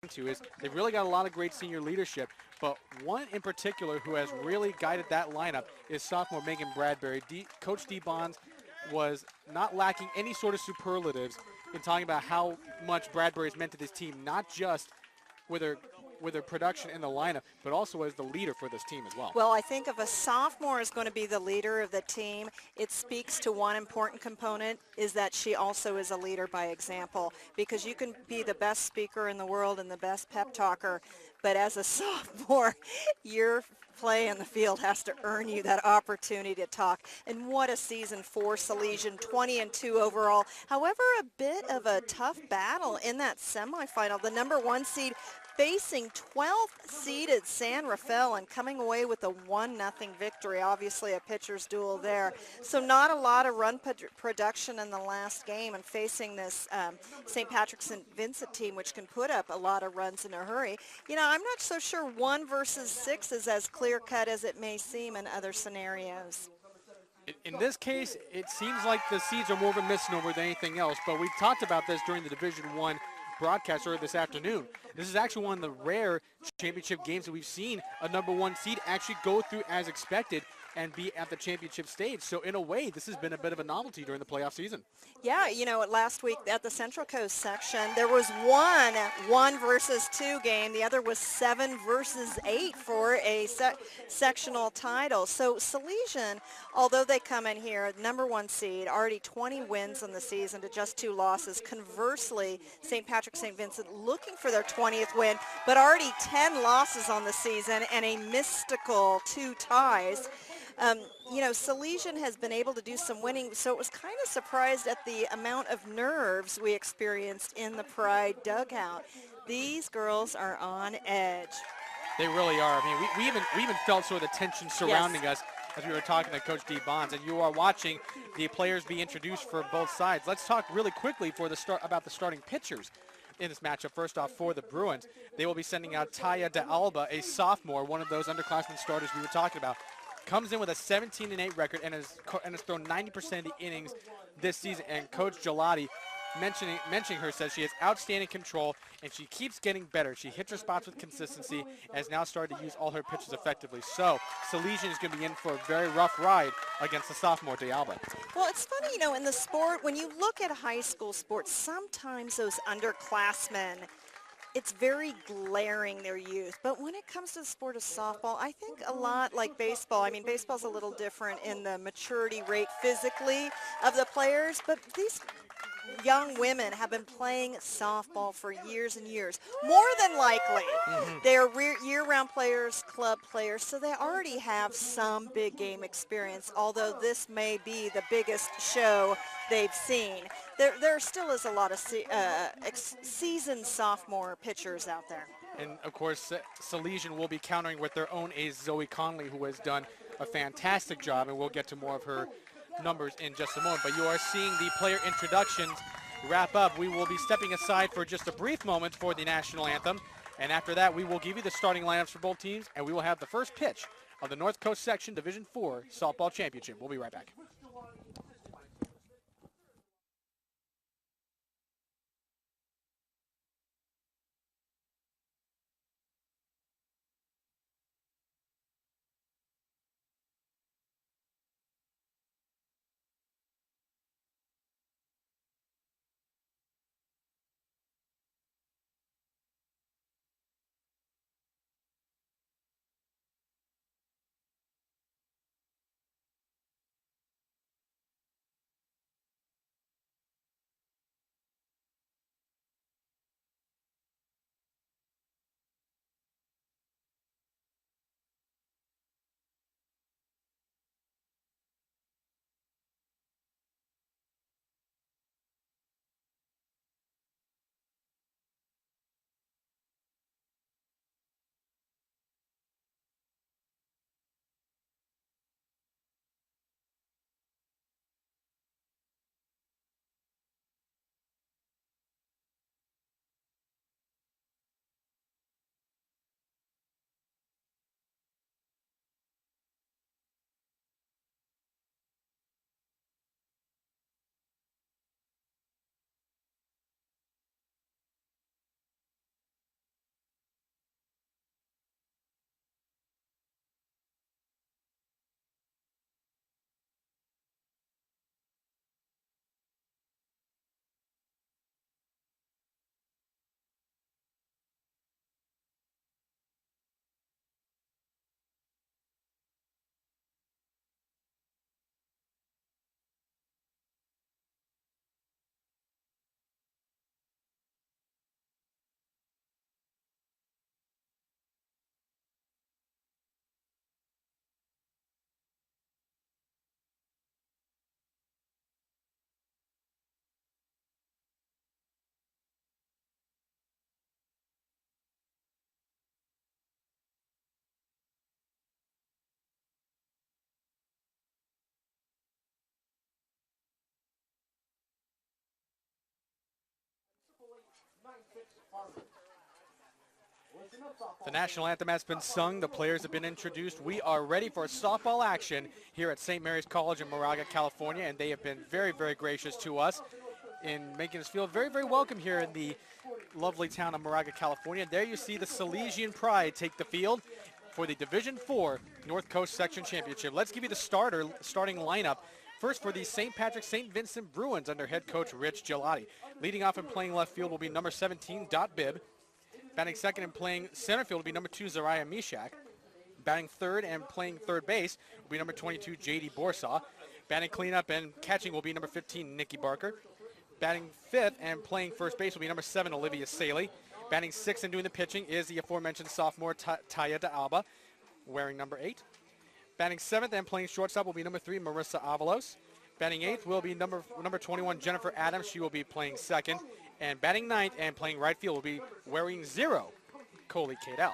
to is they've really got a lot of great senior leadership, but one in particular who has really guided that lineup is sophomore Megan Bradbury. Coach D. Bonds was not lacking any sort of superlatives in talking about how much Bradbury's meant to this team, not just with her production in the lineup, but also as the leader for this team as well. Well, I think if a sophomore is going to be the leader of the team, it speaks to one important component, is that she also is a leader by example, because you can be the best speaker in the world and the best pep talker, but as a sophomore, your play in the field has to earn you that opportunity to talk. And what a season for Salesian, 20-2 overall. However, a bit of a tough battle in that semifinal. The number 1 seed facing 12th seeded San Rafael and coming away with a 1-0 victory. Obviously a pitcher's duel there. So not a lot of run production in the last game, and facing this St. Patrick's and Vincent team, which can put up a lot of runs in a hurry. You know, I'm not so sure 1 versus 6 is as clear-cut as it may seem in other scenarios. In this case, it seems like the seeds are more of a misnomer than anything else, but we've talked about this during the Division I broadcast earlier this afternoon. This is actually one of the rare championship games that we've seen a number 1 seed actually go through as expected and be at the championship stage. So in a way, this has been a bit of a novelty during the playoff season. Yeah, you know, last week at the Central Coast section, there was one versus 2 game. The other was 7 versus 8 for a sectional title. So Salesian, although they come in here, number 1 seed, already 20 wins in the season to just 2 losses. Conversely, St. Patrick St. Vincent looking for their 20th win, but already 10 losses on the season and a mystical 2 ties. You know, Salesian has been able to do some winning, so it was kind of surprised at the amount of nerves we experienced in the Pride dugout. These girls are on edge. They really are. I mean, we even felt sort of the tension surrounding us as we were talking to Coach D. Bonds, and you are watching the players be introduced for both sides. Let's talk really quickly about the starting pitchers in this matchup. First off, for the Bruins, they will be sending out Taya de Alba, a sophomore, one of those underclassmen starters we were talking about. Comes in with a 17-8 record and has thrown 90% of the innings this season. And Coach Gelati, mentioning her, says she has outstanding control and she keeps getting better. She hits her spots with consistency and has now started to use all her pitches effectively. So Salesian is going to be in for a very rough ride against the sophomore de Alba. Well, it's funny, you know, in the sport, when you look at high school sports, sometimes those underclassmen, it's very glaring, their youth. But when it comes to the sport of softball, I think a lot like baseball. I mean, baseball's a little different in the maturity rate physically of the players, but these young women have been playing softball for years and years. More than likely, they're year-round players, club players, so they already have some big game experience, although this may be the biggest show they've seen. There still is a lot of seasoned sophomore pitchers out there. And, of course, Salesian will be countering with their own ace, Zoe Conley, who has done a fantastic job, and we'll get to more of her numbers in just a moment. But you are seeing the player introductions wrap up. We will be stepping aside for just a brief moment for the national anthem, and after that we will give you the starting lineups for both teams, and we will have the first pitch of the North Coast Section Division IV Softball Championship. We'll be right back. The national anthem has been sung. The players have been introduced. We are ready for softball action here at St. Mary's College in Moraga, California, and they have been very, very gracious to us in making us feel very, very welcome here in the lovely town of Moraga, California. There you see the Salesian Pride take the field for the Division IV North Coast Section Championship. Let's give you the starting lineup. First for the St. Patrick St. Vincent Bruins under head coach Rich Gelati. Leading off and playing left field will be number 17, Dot Bibb. Batting second and playing center field will be number 2, Zariah Mishak. Batting third and playing third base will be number 22, J.D. Borsaw. Batting cleanup and catching will be number 15, Nikki Barker. Batting fifth and playing first base will be number 7, Olivia Saley. Batting sixth and doing the pitching is the aforementioned sophomore Taya de Alba, wearing number 8. Batting seventh and playing shortstop will be number 3, Marissa Avalos. Batting eighth will be number 21, Jennifer Adams. She will be playing second. And batting ninth and playing right field will be wearing 0, Coley Cadell.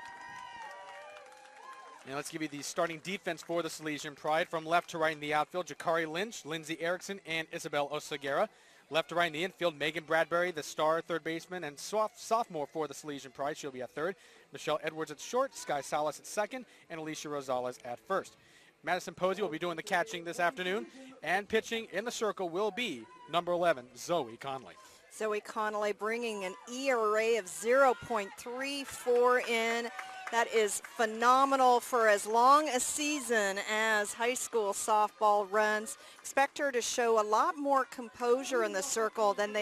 And let's give you the starting defense for the Salesian Pride. From left to right in the outfield, Jakari Lynch, Lindsay Erickson, and Isabel Oseguera. Left to right in the infield, Megan Bradbury, the star third baseman and sophomore for the Salesian Pride. She'll be at third. Michelle Edwards at short, Sky Salas at second, and Alicia Rosales at first. Madison Posey will be doing the catching this afternoon. And pitching in the circle will be number 11, Zoe Conley. Zoe Connolly bringing an ERA of 0.34 in. That is phenomenal for as long a season as high school softball runs. Expect her to show a lot more composure in the circle than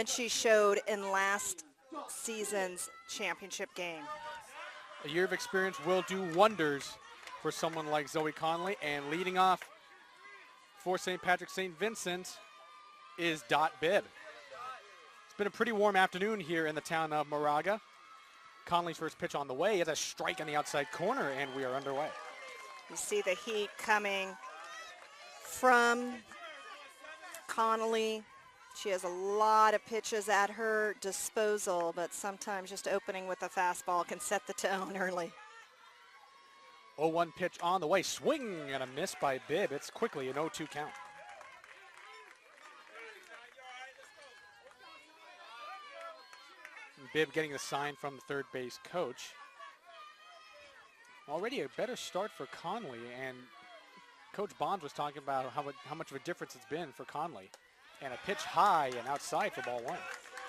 she showed in last season's championship game. A year of experience will do wonders for someone like Zoe Conley. And leading off for St. Patrick St. Vincent is Dot Bibb. It's been a pretty warm afternoon here in the town of Moraga. Conley's first pitch on the way is a strike on the outside corner, and we are underway. You see the heat coming from Connolly. She has a lot of pitches at her disposal, but sometimes just opening with a fastball can set the tone early. 0-1 pitch on the way. Swing and a miss by Bibb. It's quickly an 0-2 count. Bibb getting the sign from the third base coach. Already a better start for Conley, and Coach Bonds was talking about how much of a difference it's been for Conley. And a pitch high and outside for ball 1.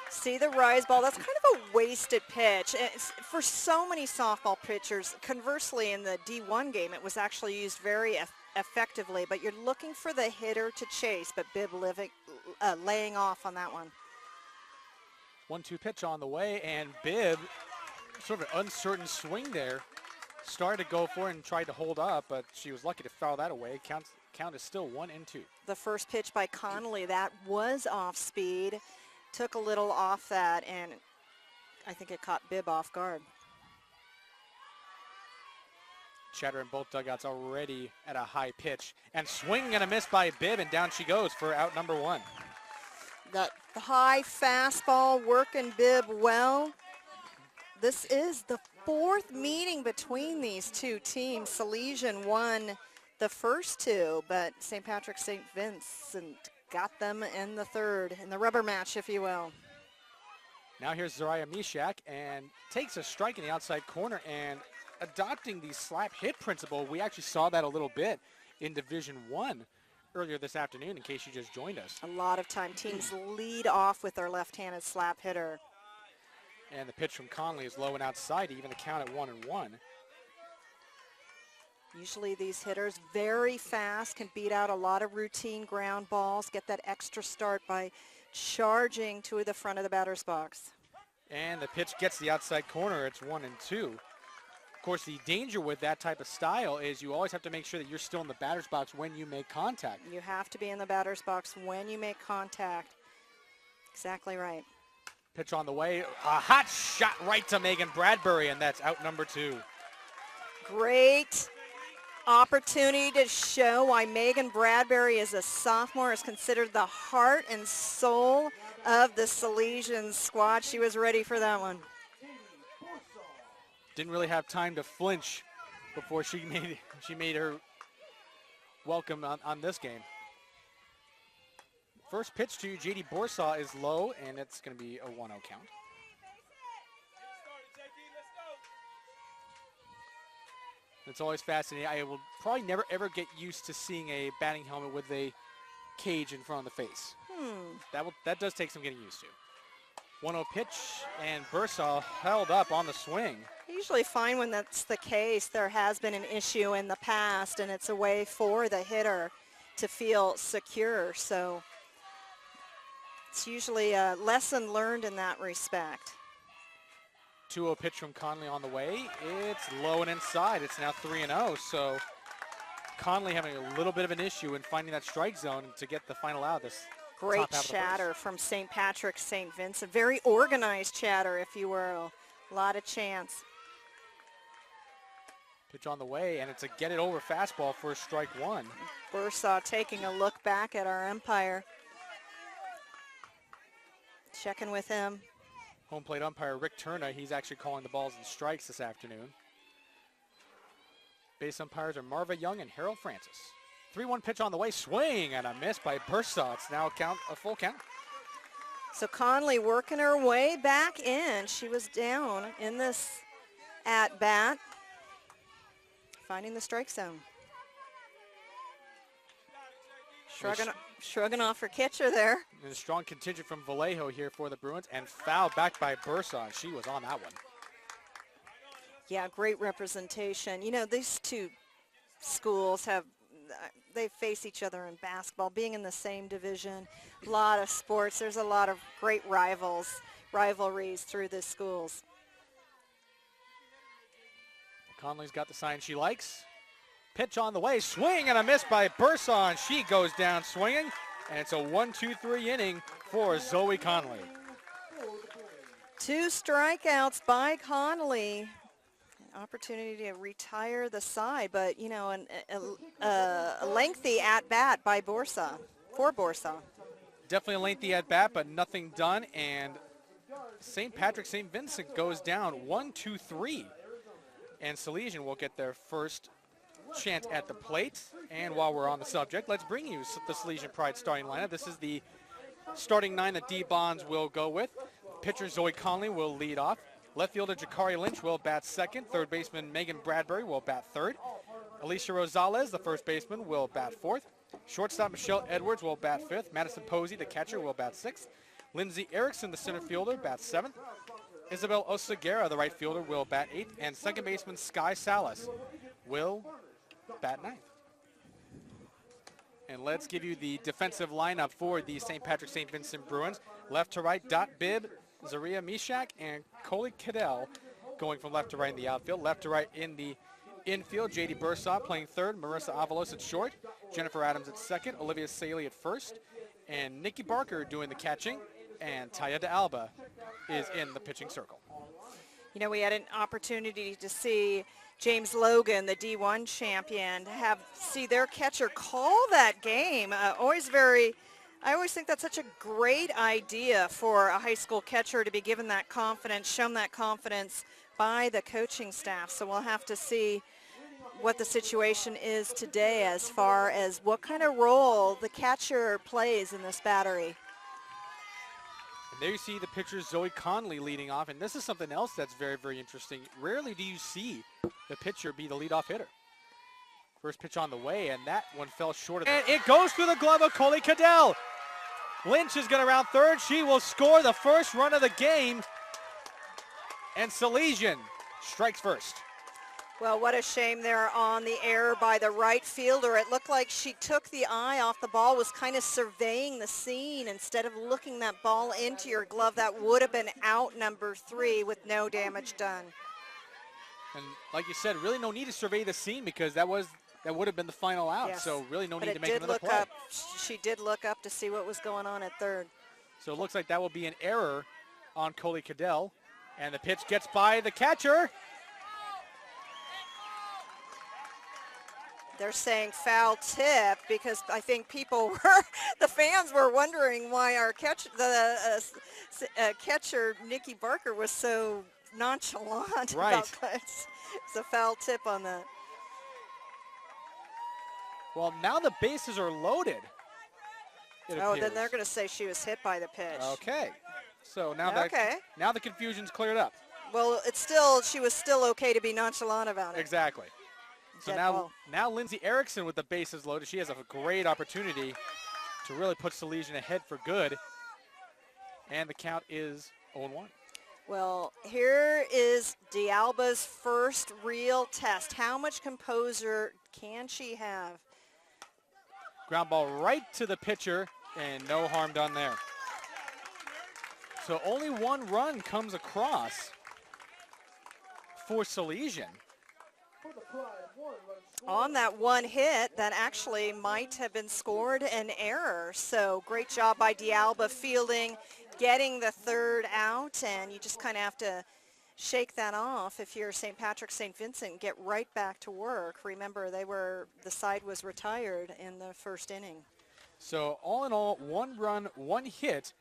See the rise ball, that's kind of a wasted pitch. It's, for so many softball pitchers, conversely in the D1 game, it was actually used very effectively, but you're looking for the hitter to chase, but Bibb laying off on that one. 1-2 pitch on the way, and Bibb, sort of an uncertain swing there, started to go for it and tried to hold up, but she was lucky to foul that away. Count is still 1-2. The first pitch by Connolly, that was off speed, took a little off that, and I think it caught Bibb off guard. Chatter in both dugouts already at a high pitch, and swing and a miss by Bibb, and down she goes for out number 1. The high fastball working Bibb well. This is the 4th meeting between these two teams. Salesian won the first 2, but St. Patrick St. Vincent got them in the 3rd, in the rubber match, if you will. Now here's Zariah Mishak, and takes a strike in the outside corner, and adopting the slap hit principle. We actually saw that a little bit in Division I earlier this afternoon, in case you just joined us. A lot of time teams lead off with their left-handed slap hitter. And the pitch from Conley is low and outside to even the count at 1-1. Usually these hitters very fast, can beat out a lot of routine ground balls, get that extra start by charging to the front of the batter's box. And the pitch gets the outside corner. It's 1-2. Of course, the danger with that type of style is you always have to make sure that you're still in the batter's box when you make contact. You have to be in the batter's box when you make contact. Exactly right. Pitch on the way. A hot shot right to Megan Bradbury, and that's out number 2. Great opportunity to show why Megan Bradbury, as a sophomore, is considered the heart and soul of the Salesian squad. She was ready for that one. Didn't really have time to flinch before she made her welcome on this game. First pitch to J.D. Borsaw is low, and it's going to be a 1-0 count. It's always fascinating. I will probably never ever get used to seeing a batting helmet with a cage in front of the face. That does take some getting used to. 1-0 pitch, and Bursaw held up on the swing. I usually find when that's the case, there has been an issue in the past, and it's a way for the hitter to feel secure. So it's usually a lesson learned in that respect. 2-0 pitch from Conley on the way. It's low and inside. It's now 3-0. So Conley having a little bit of an issue in finding that strike zone to get the final out. This great chatter from St. Patrick's, St. Vincent. Very organized chatter, if you will. A lot of chance. Pitch on the way, and it's a get-it-over fastball for strike one. Bursaw taking a look back at our umpire. Checking with him. Home plate umpire Rick Turner, he's actually calling the balls and strikes this afternoon. Base umpires are Marva Young and Harold Francis. 3-1 pitch on the way, swing and a miss by Bursaw. It's now a full count. So Conley working her way back in. She was down in this at-bat, finding the strike zone. Shrugging off her catcher there. And a strong contingent from Vallejo here for the Bruins, and foul back by Bursaw. She was on that one. Yeah, great representation. You know, these two schools they face each other in basketball, being in the same division. A lot of sports. There's a lot of great rivalries through the schools. Conley's got the sign she likes. Pitch on the way, swing and a miss by Bursaw, and she goes down swinging, and it's a 1-2-3 inning for Zoe Conley. 2 strikeouts by Conley. Opportunity to retire the side, but you know, a lengthy at bat by Bursaw, for Bursaw. Definitely a lengthy at bat, but nothing done, and St. Patrick St. Vincent goes down 1-2-3, and Salesian will get their first chance at the plate. And while we're on the subject, let's bring you the Salesian Pride starting lineup. This is the starting 9 that D Bonds will go with. Pitcher Zoe Conley will lead off. Left fielder Jakari Lynch will bat second. Third baseman Megan Bradbury will bat third. Alicia Rosales, the first baseman, will bat fourth. Shortstop Michelle Edwards will bat fifth. Madison Posey, the catcher, will bat sixth. Lindsay Erickson, the center fielder, bats seventh. Isabel Oseguera, the right fielder, will bat eighth. And second baseman Sky Salas will bat ninth. And let's give you the defensive lineup for the St. Patrick St. Vincent Bruins. Left to right, Dot Bibb, Zaria Mishak, and Coley Cadell going from left to right in the outfield. Left to right in the infield, J.D. Bursaw playing third, Marissa Avalos at short, Jennifer Adams at second, Olivia Saley at first, and Nikki Barker doing the catching, and Taya de Alba is in the pitching circle. You know, we had an opportunity to see James Logan, the D1 champion, see their catcher call that game. I always think that's such a great idea for a high school catcher to be given that confidence, shown that confidence by the coaching staff. So we'll have to see what the situation is today as far as what kind of role the catcher plays in this battery. And there you see the pitcher Zoe Conley leading off, and this is something else that's very, very interesting. Rarely do you see the pitcher be the leadoff hitter. First pitch on the way, and that one fell short of and it goes through the glove of Coley Cadell. Lynch is going to round third. She will score the first run of the game, and Salesian strikes first. Well, what a shame there on the error by the right fielder. It looked like she took the eye off the ball, was kind of surveying the scene instead of looking that ball into your glove. That would have been out number 3 with no damage done. And like you said, really no need to survey the scene because that would have been the final out. Yes. So really no but need to make another play. She did look up to see what was going on at third. So it looks like that will be an error on Coley Cadell. And the pitch gets by the catcher. They're saying foul tip because I think the fans were wondering why our catcher Nikki Barker was so nonchalant about that. It's a foul tip on that. Well, now the bases are loaded. Then they're going to say she was hit by the pitch. Okay. So now now the confusion's cleared up. Well, she was still okay to be nonchalant about it. Exactly. So Dead ball. now Lindsay Erickson with the bases loaded. She has a great opportunity to really put Salesian ahead for good. And the count is 0-1. Well, here is D'Alba's first real test. How much composure can she have? Ground ball right to the pitcher, and no harm done there. So only one run comes across for Salesian. On that one hit, that actually might have been scored an error. So great job by D'Alba fielding, getting the third out, and you just kind of have to shake that off if you're St. Patrick, St. Vincent, get right back to work. Remember, the side was retired in the first inning. So all in all, one run, one hit,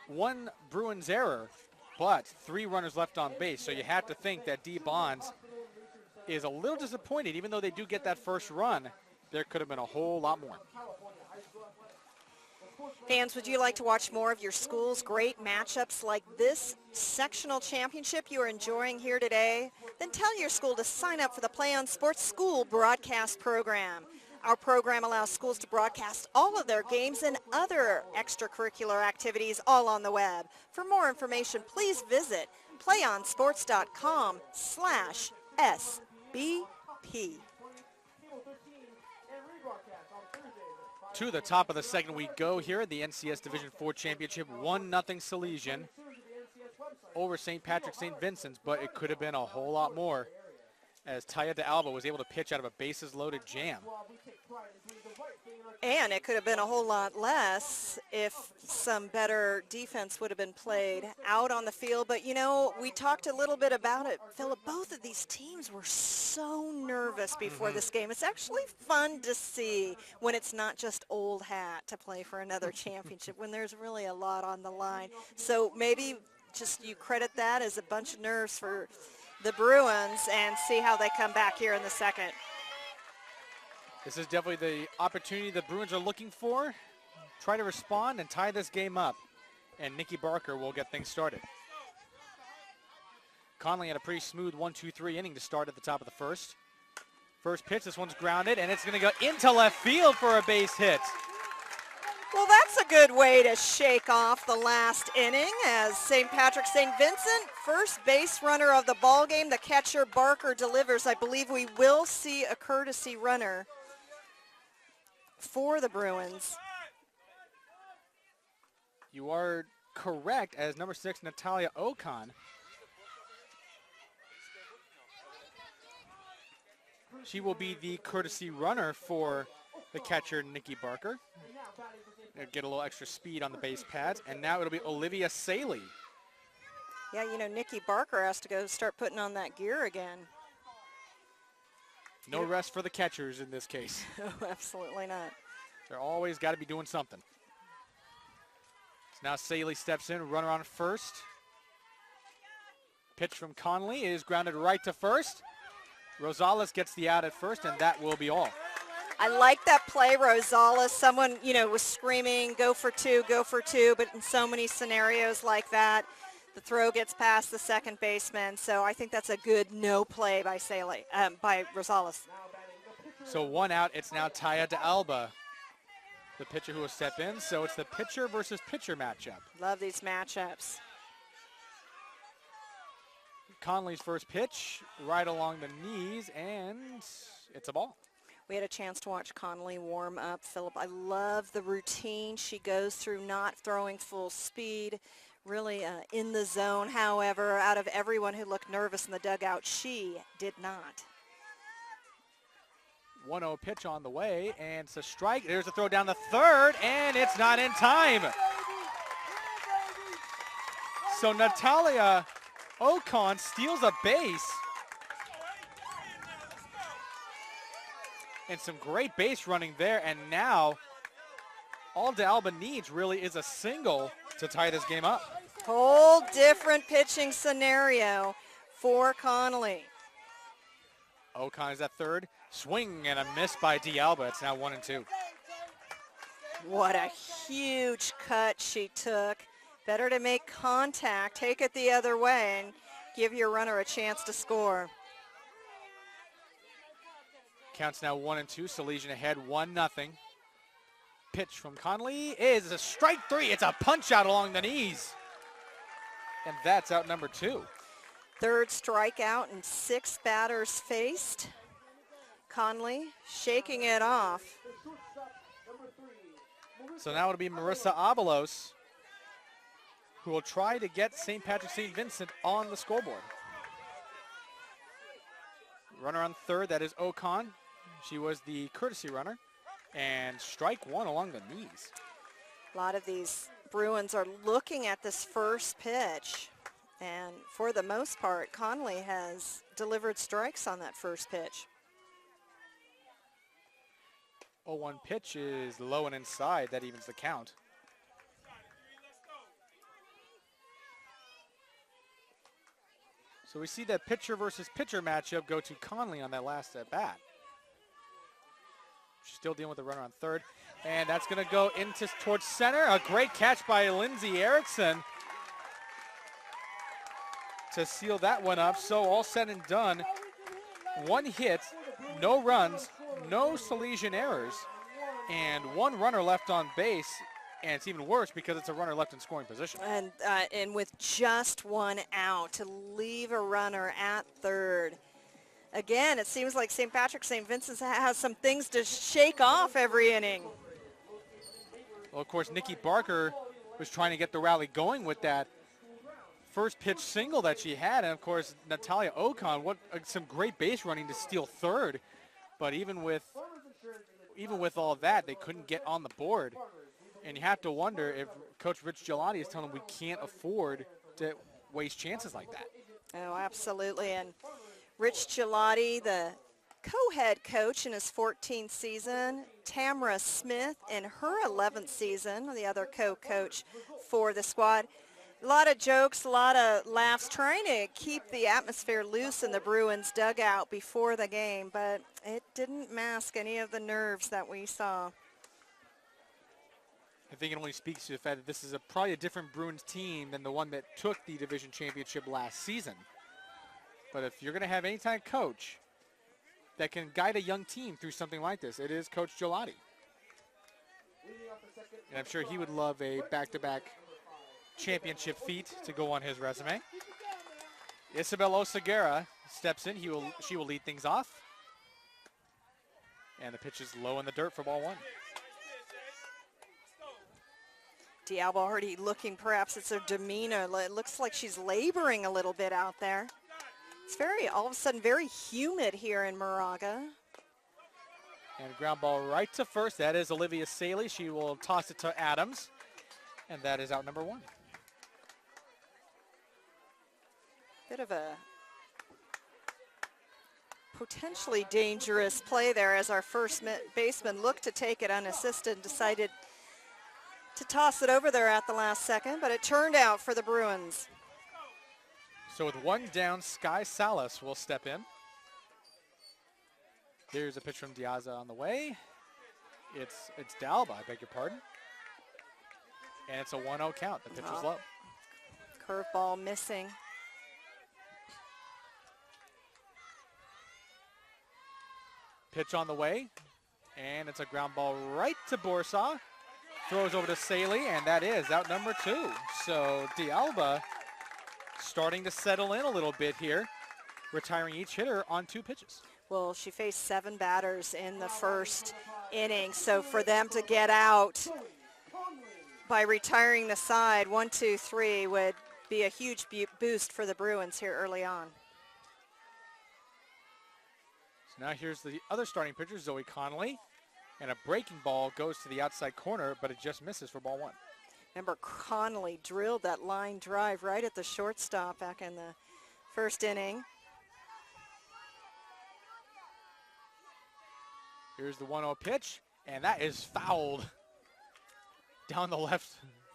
one Bruins error, but 3 runners left on base. So you have to think that D. Bonds is a little disappointed. Even though they do get that first run, there could have been a whole lot more. Fans, would you like to watch more of your school's great matchups like this sectional championship you are enjoying here today? Then tell your school to sign up for the Play on Sports School broadcast program. Our program allows schools to broadcast all of their games and other extracurricular activities all on the web. For more information, please visit playonsports.com/SBP. To the top of the second we go here at the NCS Division IV Championship. 1-0 Salesian over St. Patrick St. Vincent's, but it could have been a whole lot more as Taya D'Alba was able to pitch out of a bases-loaded jam. And it could have been a whole lot less if some better defense would have been played out on the field. But, you know, we talked a little bit about it, Philip. Both of these teams were so nervous before this game. It's actually fun to see when it's not just old hat to play for another championship, when there's really a lot on the line. So maybe just you credit that as a bunch of nerves for the Bruins and see how they come back here in the second. This is definitely the opportunity the Bruins are looking for. Try to respond and tie this game up. And Nikki Barker will get things started. Conley had a pretty smooth 1-2-3 inning to start at the top of the first. First pitch, this one's grounded, and it's going to go into left field for a base hit. Well, that's a good way to shake off the last inning as St. Patrick St. Vincent, first base runner of the ball game. The catcher Barker delivers. I believe we will see a courtesy runner for the Bruins. You are correct, as number 6, Natalia Ocon. She will be the courtesy runner for the catcher, Nikki Barker. Get a little extra speed on the base pads. And now it'll be Olivia Saley. Yeah, you know, Nikki Barker has to go start putting on that gear again. No rest for the catchers in this case. Oh, absolutely not. They're always got to be doing something. So now Saley steps in, runner on first. Pitch from Conley is grounded right to first. Rosales gets the out at first, and that will be all. I like that play, Rosales. Someone, you know, was screaming, go for two, but in so many scenarios like that, the throw gets past the second baseman. So I think that's a good no play by by Rosales. So 1 out. It's now Taya D'Alba, the pitcher who will step in. So it's the pitcher versus pitcher matchup. Love these matchups. Conley's first pitch, right along the knees, and it's a ball. We had a chance to watch Conley warm up, Philip. I love the routine she goes through, not throwing full speed, really in the zone. However, out of everyone who looked nervous in the dugout, she did not. 1-0 pitch on the way, and it's a strike. There's a throw down the third, and it's not in time. So Natalia Ocon steals a base. And some great base running there, and now all D'Alba needs really is a single to tie this game up. Whole different pitching scenario for Conley. Ocon is at third. Swing and a miss by D'Alba. It's now 1-2. What a huge cut she took. Better to make contact, take it the other way, and give your runner a chance to score. Counts now 1-2. Salesian ahead 1-0. Pitch from Conley is a strike 3. It's a punch out along the knees. And that's out number 2. Third strikeout and 6 batters faced. Conley shaking it off. So now it'll be Marissa Avalos, who will try to get St. Patrick's St. Vincent on the scoreboard. Runner on third, that is Ocon. She was the courtesy runner. And strike 1 along the knees. A lot of these Bruins are looking at this first pitch. And for the most part, Conley has delivered strikes on that first pitch. 0-1 pitch is low and inside. That evens the count. So we see that pitcher versus pitcher matchup go to Conley on that last at bat. She's still dealing with the runner on third. And that's going to go towards center. A great catch by Lindsay Erickson to seal that one up. So all said and done, 1 hit, no runs, no Salesian errors, and 1 runner left on base. And it's even worse because it's a runner left in scoring position. And with just 1 out to leave a runner at third. Again, it seems like St. Patrick's St. Vincent has some things to shake off every inning. Well, of course, Nikki Barker was trying to get the rally going with that first pitch single that she had. And, of course, Natalia Ocon, some great base running to steal third. But even with all that, they couldn't get on the board. And you have to wonder if Coach Rich Gelati is telling them we can't afford to waste chances like that. Oh, absolutely. And Rich Gelati, the co-head coach in his 14th season, Tamara Smith in her 11th season, the other co-coach for the squad. A lot of jokes, a lot of laughs, trying to keep the atmosphere loose in the Bruins dugout before the game, but it didn't mask any of the nerves that we saw. I think it only speaks to the fact that this is probably a different Bruins team than the one that took the division championship last season. But if you're going to have any kind of coach that can guide a young team through something like this, it is Coach Gelati. And I'm sure he would love a back-to-back championship feat to go on his resume. Isabel Oseguera steps in. She will lead things off. And the pitch is low in the dirt for ball 1. Dialba already looking, perhaps it's her demeanor. It looks like she's laboring a little bit out there. It's all of a sudden, very humid here in Moraga. And ground ball right to first. That is Olivia Saley. She will toss it to Adams. And that is out number 1. Bit of a potentially dangerous play there as our first baseman looked to take it unassisted and decided to toss it over there at the last second, but it turned out for the Bruins. So with 1 down, Sky Salas will step in. There's a pitch from Diaza on the way. It's Dalba, I beg your pardon. And it's a 1-0 count. The pitch was low. Curveball missing. Pitch on the way. And it's a ground ball right to Borsaw. Throws over to Saley, and that is out number 2. So Dialba starting to settle in a little bit here, retiring each hitter on 2 pitches. Well, she faced 7 batters in the first inning, so for them to get out by retiring the side 1, 2, 3 would be a huge boost for the Bruins here early on. So now here's the other starting pitcher, Zoe Connolly, and a breaking ball goes to the outside corner, but it just misses for ball 1. Remember, Connolly drilled that line drive right at the shortstop back in the first inning. Here's the 1-0 pitch, and that is fouled down the left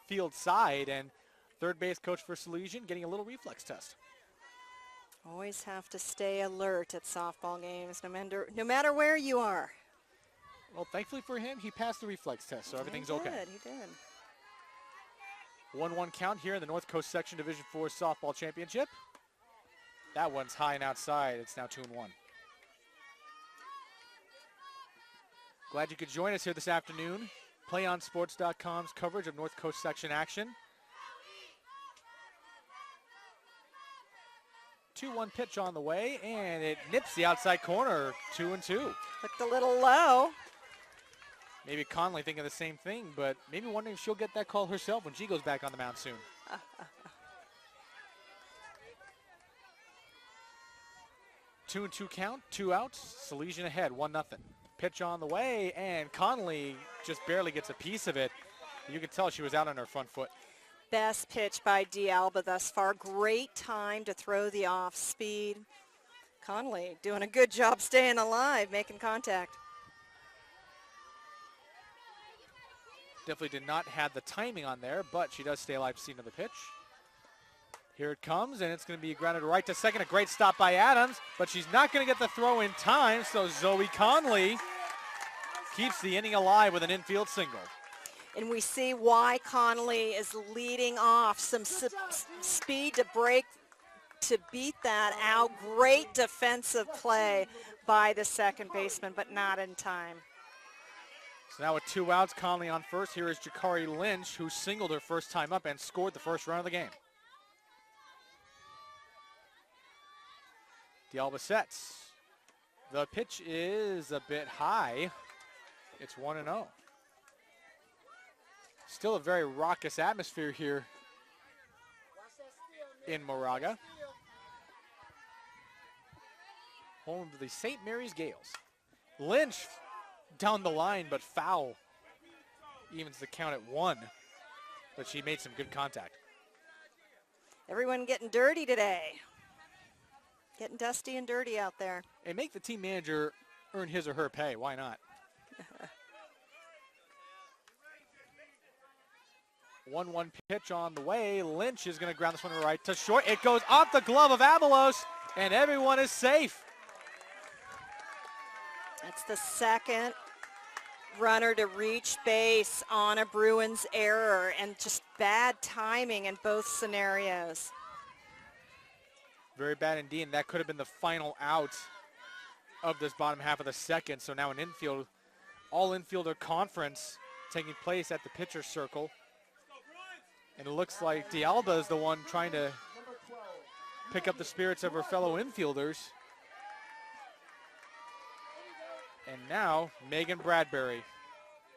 field side, and third base coach for Salesian getting a little reflex test. Always have to stay alert at softball games, no matter where you are. Well, thankfully for him, he passed the reflex test, so everything's okay. He did. 1-1 count here in the North Coast Section Division 4 Softball Championship. That one's high and outside. It's now 2-1. Glad you could join us here this afternoon. PlayOnSports.com's coverage of North Coast section action. 2-1 pitch on the way, and it nips the outside corner, 2-2. Looked a little low. Maybe Conley thinking the same thing, but maybe wondering if she'll get that call herself when she goes back on the mound soon. 2-2 count, 2 outs. Salesian ahead, 1-0. Pitch on the way, and Conley just barely gets a piece of it. You can tell she was out on her front foot. Best pitch by D'Alba thus far. Great time to throw the off speed. Conley doing a good job staying alive, making contact. Definitely did not have the timing on there, but she does stay alive to see another pitch. Here it comes, and it's going to be grounded right to second. A great stop by Adams, but she's not going to get the throw in time, so Zoe Conley keeps the inning alive with an infield single. And we see why Conley is leading off. Some speed to break, to beat that out. Great defensive play by the second baseman, but not in time. So now with 2 outs, Conley on first. Here is Jakari Lynch, who singled her first time up and scored the first run of the game. D'Alba sets. The pitch is a bit high. It's 1-0. Still a very raucous atmosphere here in Moraga. Home to the St. Mary's Gales. Lynch down the line, but foul. Evens the count at 1. But she made some good contact. Everyone getting dirty today. Getting dusty and dirty out there. And make the team manager earn his or her pay. Why not? 1-1 pitch on the way. Lynch is going to ground this one right to short. It goes off the glove of Avalos, and everyone is safe. That's the second runner to reach base on a Bruins error, and just bad timing in both scenarios. Very bad indeed, and that could have been the final out of this bottom half of the second. So now an infield, all infielder conference taking place at the pitcher's circle. And it looks like D'Alba is the one trying to pick up the spirits of her fellow infielders. And now Megan Bradbury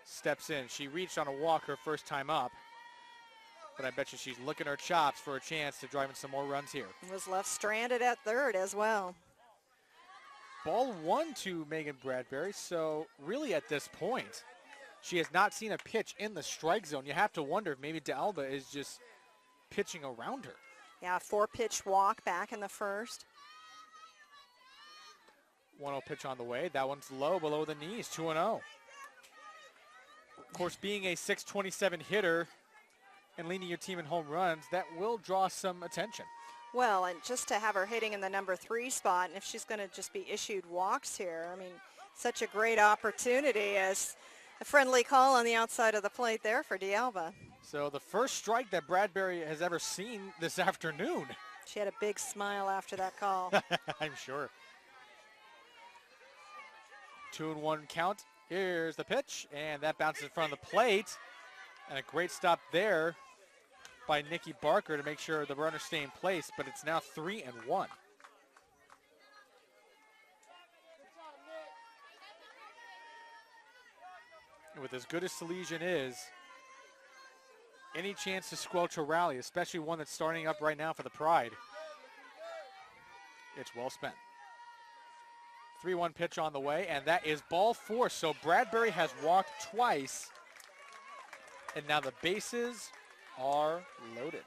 steps in. She reached on a walk her first time up. But I bet you she's licking her chops for a chance to drive in some more runs here. Was left stranded at third as well. Ball 1 to Megan Bradbury. So really at this point, she has not seen a pitch in the strike zone. You have to wonder if maybe D'Alba is just pitching around her. Yeah, 4-pitch walk back in the first. 1-0 pitch on the way. That one's low below the knees, 2-0. Of course, being a .627 hitter and leading your team in home runs, that will draw some attention. Well, and just to have her hitting in the number 3 spot, and if she's going to just be issued walks here, I mean, such a great opportunity as a friendly call on the outside of the plate there for D'Alba. So the first strike that Bradbury has ever seen this afternoon. She had a big smile after that call. I'm sure. 2-1 count. Here's the pitch, and that bounces in front of the plate. And a great stop there by Nikki Barker to make sure the runners stay in place, but it's now 3-1. And with as good as Salesian is, any chance to squelch a rally, especially one that's starting up right now for the Pride, it's well spent. 3-1 pitch on the way, and that is ball 4. So Bradbury has walked twice, and now the bases are loaded.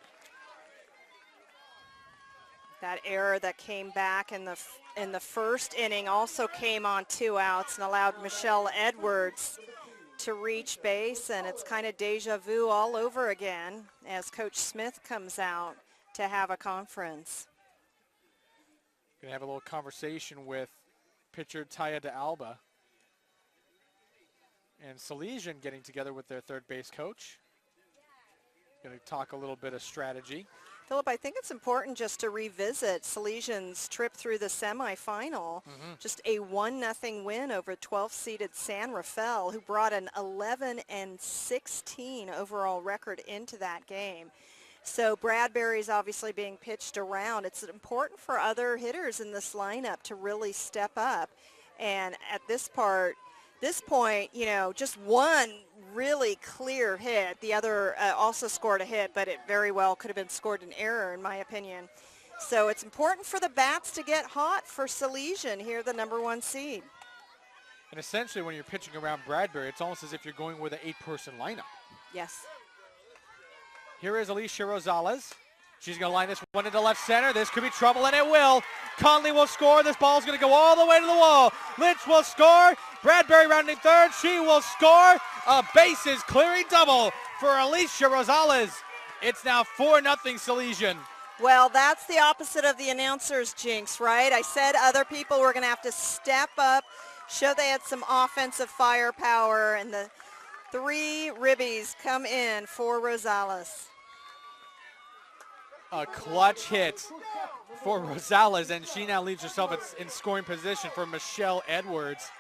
That error that came back in the first inning also came on 2 outs and allowed Michelle Edwards to reach base, and it's kind of deja vu all over again as Coach Smith comes out to have a conference. Gonna have a little conversation with pitcher Taya D'Alba and Salesian getting together with their third base coach. Going to talk a little bit of strategy. Philip, I think it's important just to revisit Salesian's trip through the semifinal. Just a 1-0 win over 12-seeded San Rafael, who brought an 11-16 overall record into that game. So Bradbury's obviously being pitched around. It's important for other hitters in this lineup to really step up. And at this point, you know, just one really clear hit. The other also scored a hit, but it very well could have been scored in error, in my opinion. So it's important for the bats to get hot for Salesian here, the #1 seed. And essentially, when you're pitching around Bradbury, it's almost as if you're going with an 8-person lineup. Yes. Here is Alicia Rosales. She's going to line this one into left center. This could be trouble, and it will. Conley will score. This ball's going to go all the way to the wall. Lynch will score. Bradbury rounding third. She will score. A bases clearing double for Alicia Rosales. It's now 4-0 Salesian. Well, that's the opposite of the announcer's jinx, right? I said other people were going to have to step up, show they had some offensive firepower, and the 3 ribbies come in for Rosales. A clutch hit for Rosales, and she now leaves herself in scoring position for Michelle Edwards.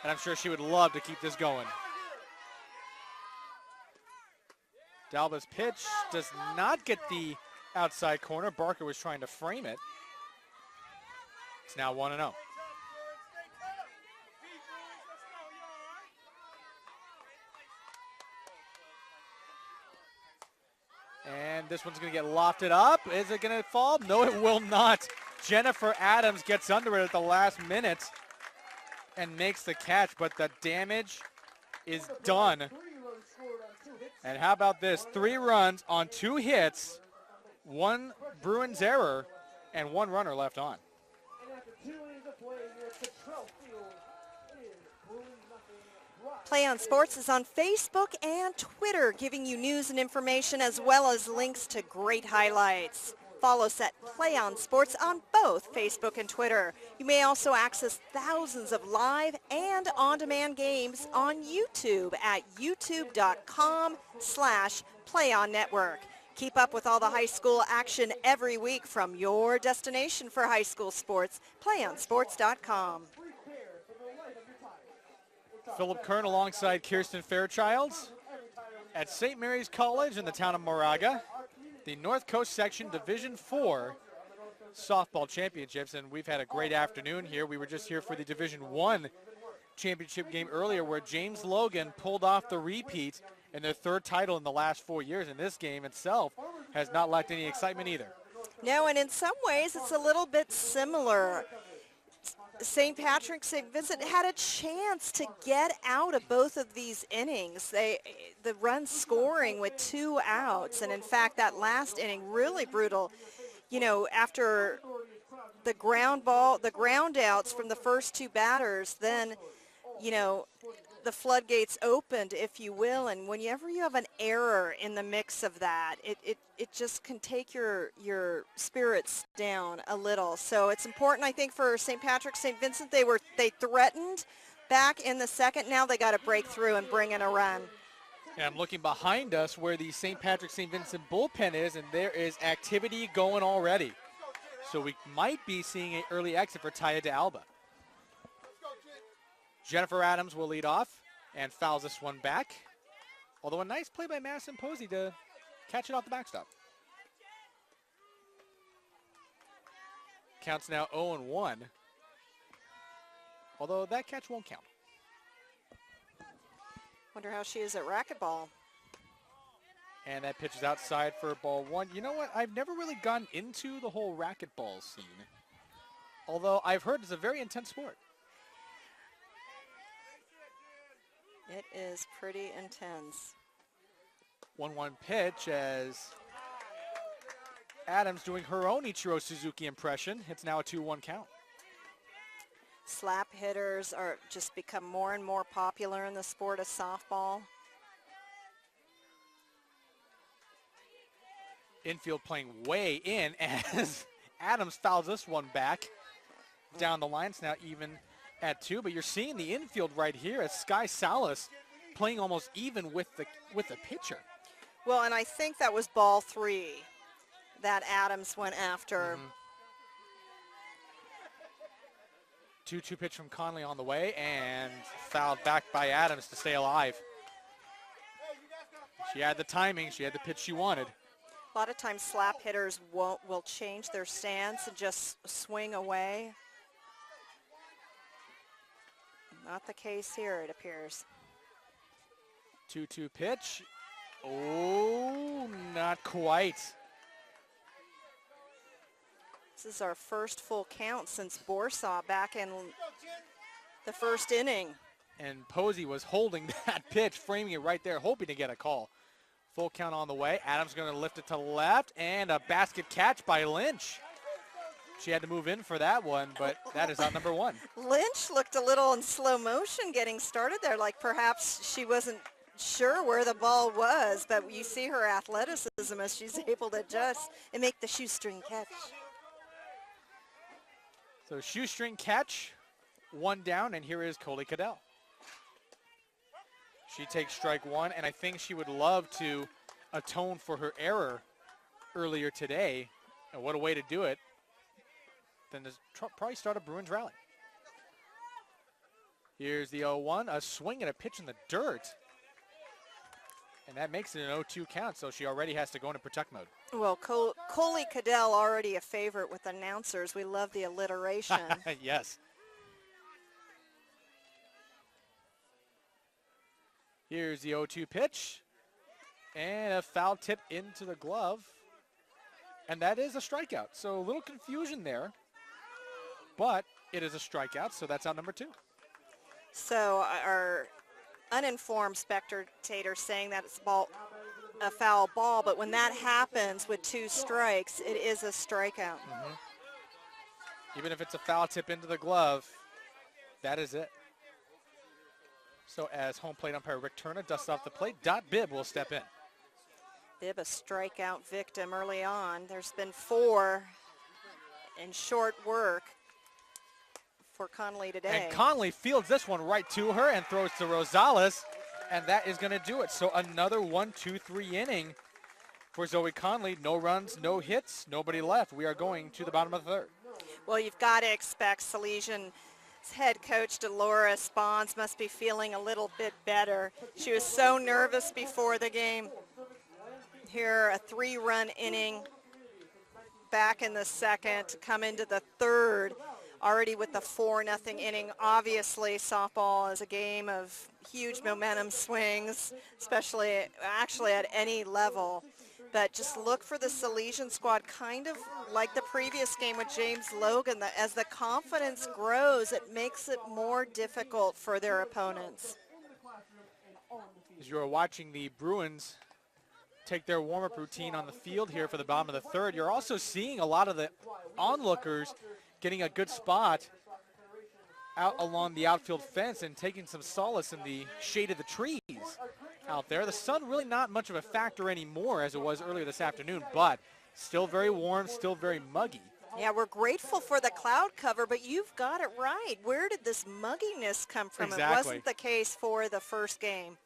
And I'm sure she would love to keep this going. Dalba's pitch does not get the outside corner. Barker was trying to frame it. It's now 1-0. And this one's going to get lofted up. Is it going to fall? No, it will not. Jennifer Adams gets under it at the last minute and makes the catch, but the damage is done. And how about this? 3 runs on 2 hits, 1 Bruins error, and 1 runner left on. Play on Sports is on Facebook and Twitter, giving you news and information as well as links to great highlights. Follow us at Play on Sports on both Facebook and Twitter. You may also access thousands of live and on-demand games on YouTube at youtube.com/PlayOnNetwork. Keep up with all the high school action every week from your destination for high school sports, PlayOnSports.com. Philip Kern alongside Kirsten Fairchild at St. Mary's College in the town of Moraga. The North Coast Section Division IV softball championships, and we've had a great afternoon here. We were just here for the Division I championship game earlier where James Logan pulled off the repeat in their 3rd title in the last 4 years, and this game itself has not lacked any excitement either. No, and in some ways it's a little bit similar. St. Patrick's, St. Vincent had a chance to get out of both of these innings. The run scoring with 2 outs, and in fact that last inning really brutal. You know, after the ground outs from the first 2 batters, then, you know, the floodgates opened, if you will, and whenever you have an error in the mix of that, it just can take your spirits down a little. So it's important, I think, for St. Patrick's, St. Vincent. They threatened back in the 2nd. Now they got to break through and bring in a run. And I'm looking behind us where the St. Patrick's, St. Vincent bullpen is, and there is activity going already. So we might be seeing an early exit for Taya de Alba. Jennifer Adams will lead off and fouls this one back. Although a nice play by Madison Posey to catch it off the backstop. Counts now 0-1. Although that catch won't count. Wonder how she is at racquetball. And that pitch is outside for ball 1. You know what? I've never really gotten into the whole racquetball scene. Although I've heard it's a very intense sport. It is pretty intense. 1-1 pitch as Adams doing her own Ichiro Suzuki impression. It's now a 2-1 count. Slap hitters are just become more and more popular in the sport of softball. Infield playing way in as Adams fouls this one back down the line. It's now even at 2, but you're seeing the infield right here as Sky Salas playing almost even with the pitcher. Well, and I think that was ball 3. that Adams went after. 2-2 pitch from Conley on the way, and fouled back by Adams to stay alive. She had the timing. She had the pitch she wanted. A lot of times slap hitters will change their stance and just swing away. Not the case here, it appears. 2-2 pitch. Oh, not quite. This is our first full count since Borsaw back in the first inning. And Posey was holding that pitch, framing it right there, hoping to get a call. Full count on the way. Adams going to lift it to left, and a basket catch by Lynch. She had to move in for that one, but that is out number one. Lynch looked a little in slow motion getting started there, like perhaps she wasn't sure where the ball was, but you see her athleticism as she's able to adjust and make the shoestring catch. So shoestring catch, one down, and here is Coley Cadell. She takes strike one, and I think she would love to atone for her error earlier today. And what a way to do it. Then to probably start a Bruins rally. Here's the 0-1, a swing and a pitch in the dirt. And that makes it an 0-2 count, so she already has to go into protect mode. Well, Coley Cadell already a favorite with announcers. We love the alliteration. Yes. Here's the 0-2 pitch. And a foul tip into the glove. And that is a strikeout. So a little confusion there. But it is a strikeout, so that's out number two. So our uninformed spectator saying that it's a foul ball, but when that happens with two strikes, it is a strikeout. Even if it's a foul tip into the glove, that is it. So as home plate umpire Rick Turner dusts off the plate, Dot Bibb will step in. Bibb, a strikeout victim early on. There's been 4 in short work for Conley today. And Conley fields this one right to her and throws to Rosales, and that is going to do it. So another 1-2-3 inning for Zoe Conley. No runs, no hits, nobody left. We are going to the bottom of the third. Well, you've got to expect Salesian head coach Dolores Bonds must be feeling a little bit better. She was so nervous before the game. Here, a 3-run inning back in the second, come into the third, already with the 4-0 inning. Obviously, softball is a game of huge momentum swings, especially actually at any level. But just look for the Salesian squad, kind of like the previous game with James Logan. As the confidence grows, it makes it more difficult for their opponents. As you are watching the Bruins take their warm-up routine on the field here for the bottom of the third, you're also seeing a lot of the onlookers getting a good spot out along the outfield fence and taking some solace in the shade of the trees out there. The sun really not much of a factor anymore as it was earlier this afternoon, but still very warm, still very muggy. Yeah, we're grateful for the cloud cover, but you've got it right. Where did this mugginess come from? Exactly. It wasn't the case for the first game.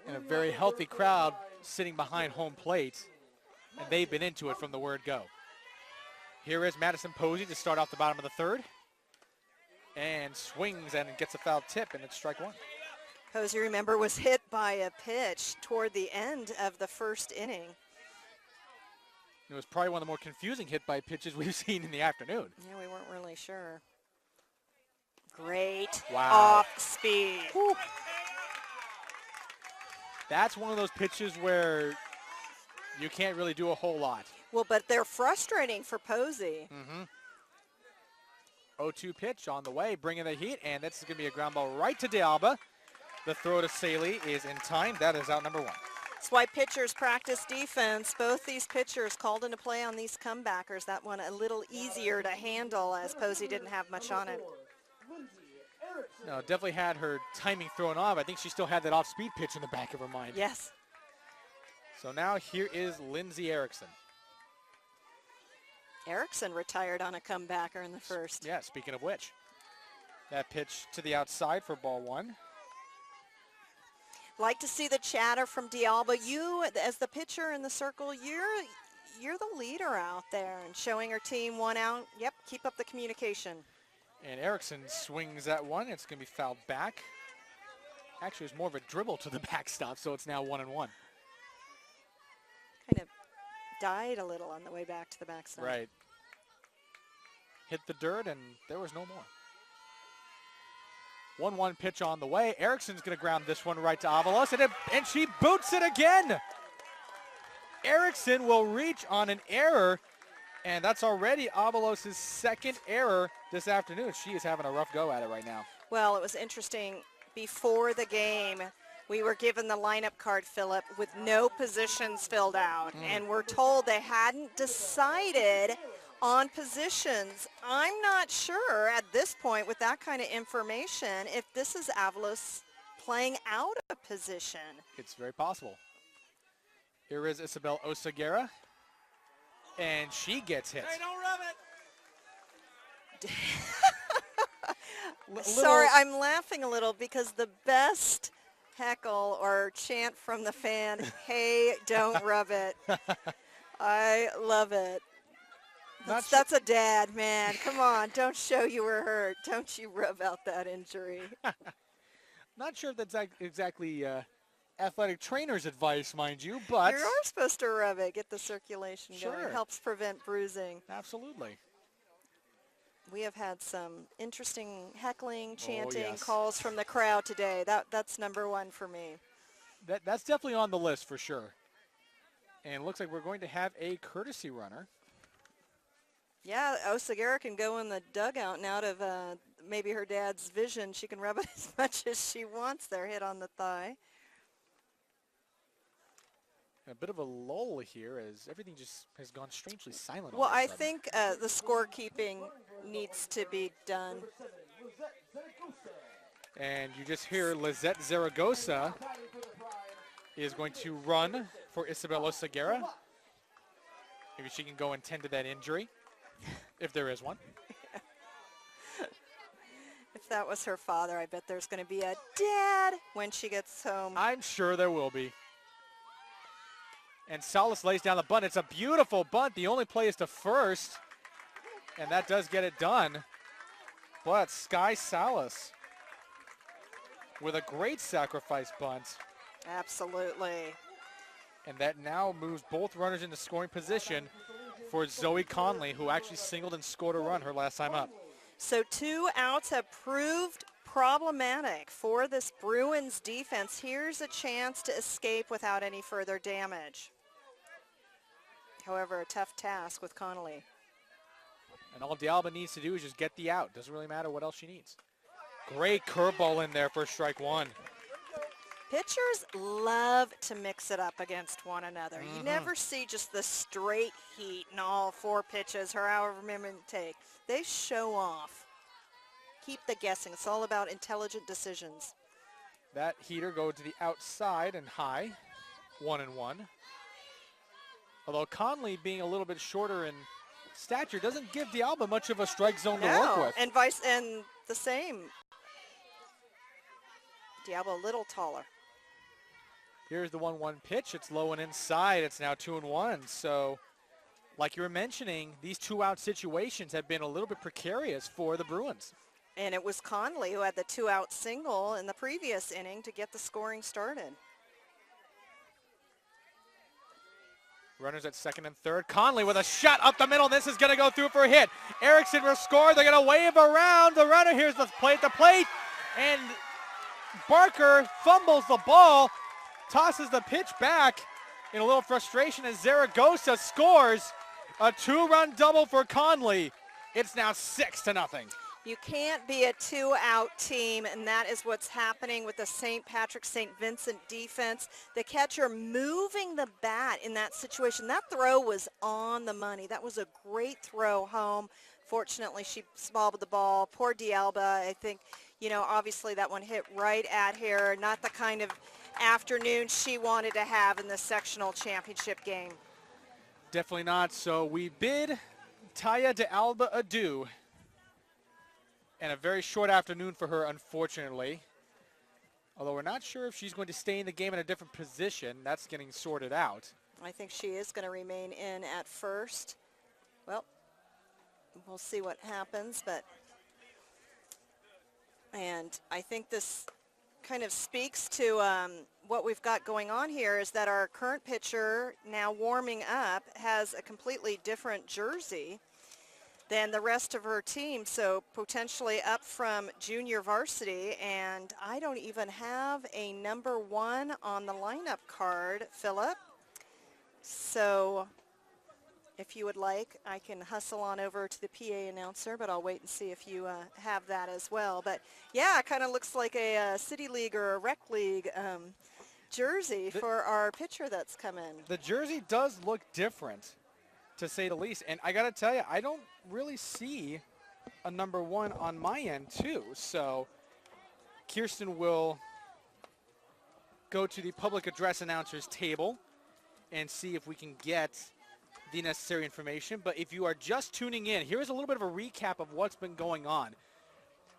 And a very healthy crowd sitting behind home plate, and they've been into it from the word go. Here is Madison Posey to start off the bottom of the third, and swings and gets a foul tip, and it's strike one. Posey, remember, was hit by a pitch toward the end of the first inning. It was probably one of the more confusing hit by pitches we've seen in the afternoon. Yeah, we weren't really sure. Great Wow. off speed. Whew. That's one of those pitches where you can't really do a whole lot. Well, but they're frustrating for Posey. 0-2 pitch on the way, bringing the heat, and this is going to be a ground ball right to D'Alba. The throw to Saley is in time. That is out number one. That's why pitchers practice defense. Both these pitchers called into play on these comebackers. That one a little easier to handle as Posey didn't have much on it. No, definitely had her timing thrown off. I think she still had that off-speed pitch in the back of her mind. Yes. So now here is Lindsay Erickson. Erickson retired on a comebacker in the first. Yeah, speaking of which. That pitch to the outside for ball one. Like to see the chatter from D'Alba. You, as the pitcher in the circle, you're the leader out there and showing her team one out. Yep, keep up the communication. And Erickson swings that one. It's going to be fouled back. Actually, it was more of a dribble to the backstop, so it's now 1-1. Kind of died a little on the way back to the backstop. Right. Hit the dirt, and there was no more. 1-1 pitch on the way. Erickson's going to ground this one right to Avalos, and she boots it again. Erickson will reach on an error, and that's already Avalos' second error this afternoon. She is having a rough go at it right now. Well, it was interesting. Before the game, we were given the lineup card, Philip, with no positions filled out, and we're told they hadn't decided on positions. I'm not sure at this point with that kind of information if this is Avalos playing out of position. It's very possible. Here is Isabel Oseguera, and she gets hit. Hey, don't rub it. Sorry, I'm laughing a little because the best heckle or chant from the fan, hey, don't rub it. I love it. That's a dad, man. Come on, don't show you were hurt. Don't you rub out that injury. Not sure if that's exactly athletic trainer's advice, mind you, but You are supposed to rub it, get the circulation going. Sure. It helps prevent bruising. absolutely. We have had some interesting heckling, chanting, yes. calls from the crowd today. That's number one for me. That's definitely on the list for sure. And it looks like we're going to have a courtesy runner. Yeah, Oseguera can go in the dugout and out of maybe her dad's vision. She can rub it as much as she wants there, hit on the thigh. A bit of a lull here as everything just has gone strangely silent. all Well, of a I sudden. think the scorekeeping needs to be done. And you just hear Lizette Zaragoza is going to run for Isabel Oseguera. Maybe she can go and tend to that injury, if there is one. If that was her father, I bet there's going to be a dad when she gets home. I'm sure there will be. And Salas lays down the bunt. It's a beautiful bunt. The only play is to first. And that does get it done. But Sky Salas with a great sacrifice bunt. Absolutely. And that now moves both runners into scoring position for Zoe Conley, who actually singled and scored a run her last time up. So 2 outs have proved problematic for this Bruins defense. Here's a chance to escape without any further damage. However, a tough task with Connolly. And all D'Alba needs to do is just get the out. Doesn't really matter what else she needs. Great curveball in there for strike one. Pitchers love to mix it up against one another. You never see just the straight heat in all 4 pitches or however many it take. They show off. Keep the guessing. It's all about intelligent decisions. That heater goes to the outside and high. 1-1. Although Conley being a little bit shorter in stature doesn't give D'Alba much of a strike zone to work with. And the same. D'Alba a little taller. Here's the 1-1 pitch. It's low and inside. It's now 2-1. So, like you were mentioning, these 2-out situations have been a little bit precarious for the Bruins. And it was Conley who had the 2-out single in the previous inning to get the scoring started. Runners at second and third. Conley with a shot up the middle. This is going to go through for a hit. Erickson will score. They're going to wave around the runner. Here's the play at the plate. And Barker fumbles the ball, tosses the pitch back in a little frustration as Zaragoza scores a 2-run double for Conley. It's now 6-0. You can't be a 2-out team, and that is what's happening with the St. Patrick St. Vincent defense. The catcher moving the bat in that situation. That throw was on the money. That was a great throw home. Fortunately, she smobbled the ball. Poor D'Alba, I think, you know, obviously that one hit right at her. Not the kind of afternoon she wanted to have in the sectional championship game. Definitely not. So we bid Taya D'Alba adieu. And a very short afternoon for her, unfortunately. Although we're not sure if she's going to stay in the game in a different position. That's getting sorted out. I think she is going to remain in at first. Well, we'll see what happens, and I think this kind of speaks to what we've got going on here is that our current pitcher, now warming up, has a completely different jersey than the rest of her team, so potentially up from junior varsity, and I don't even have a number 1 on the lineup card, Philip. So if you would like, I can hustle on over to the PA announcer, but I'll wait and see if you have that as well. But yeah, it kind of looks like a City League or a Rec League jersey for our pitcher that's come in. The jersey does look different, to say the least. And I got to tell you, I don't really see a number 1 on my end, too. So Kirsten will go to the public address announcers table and see if we can get the necessary information. But if you are just tuning in, here's a little bit of a recap of what's been going on.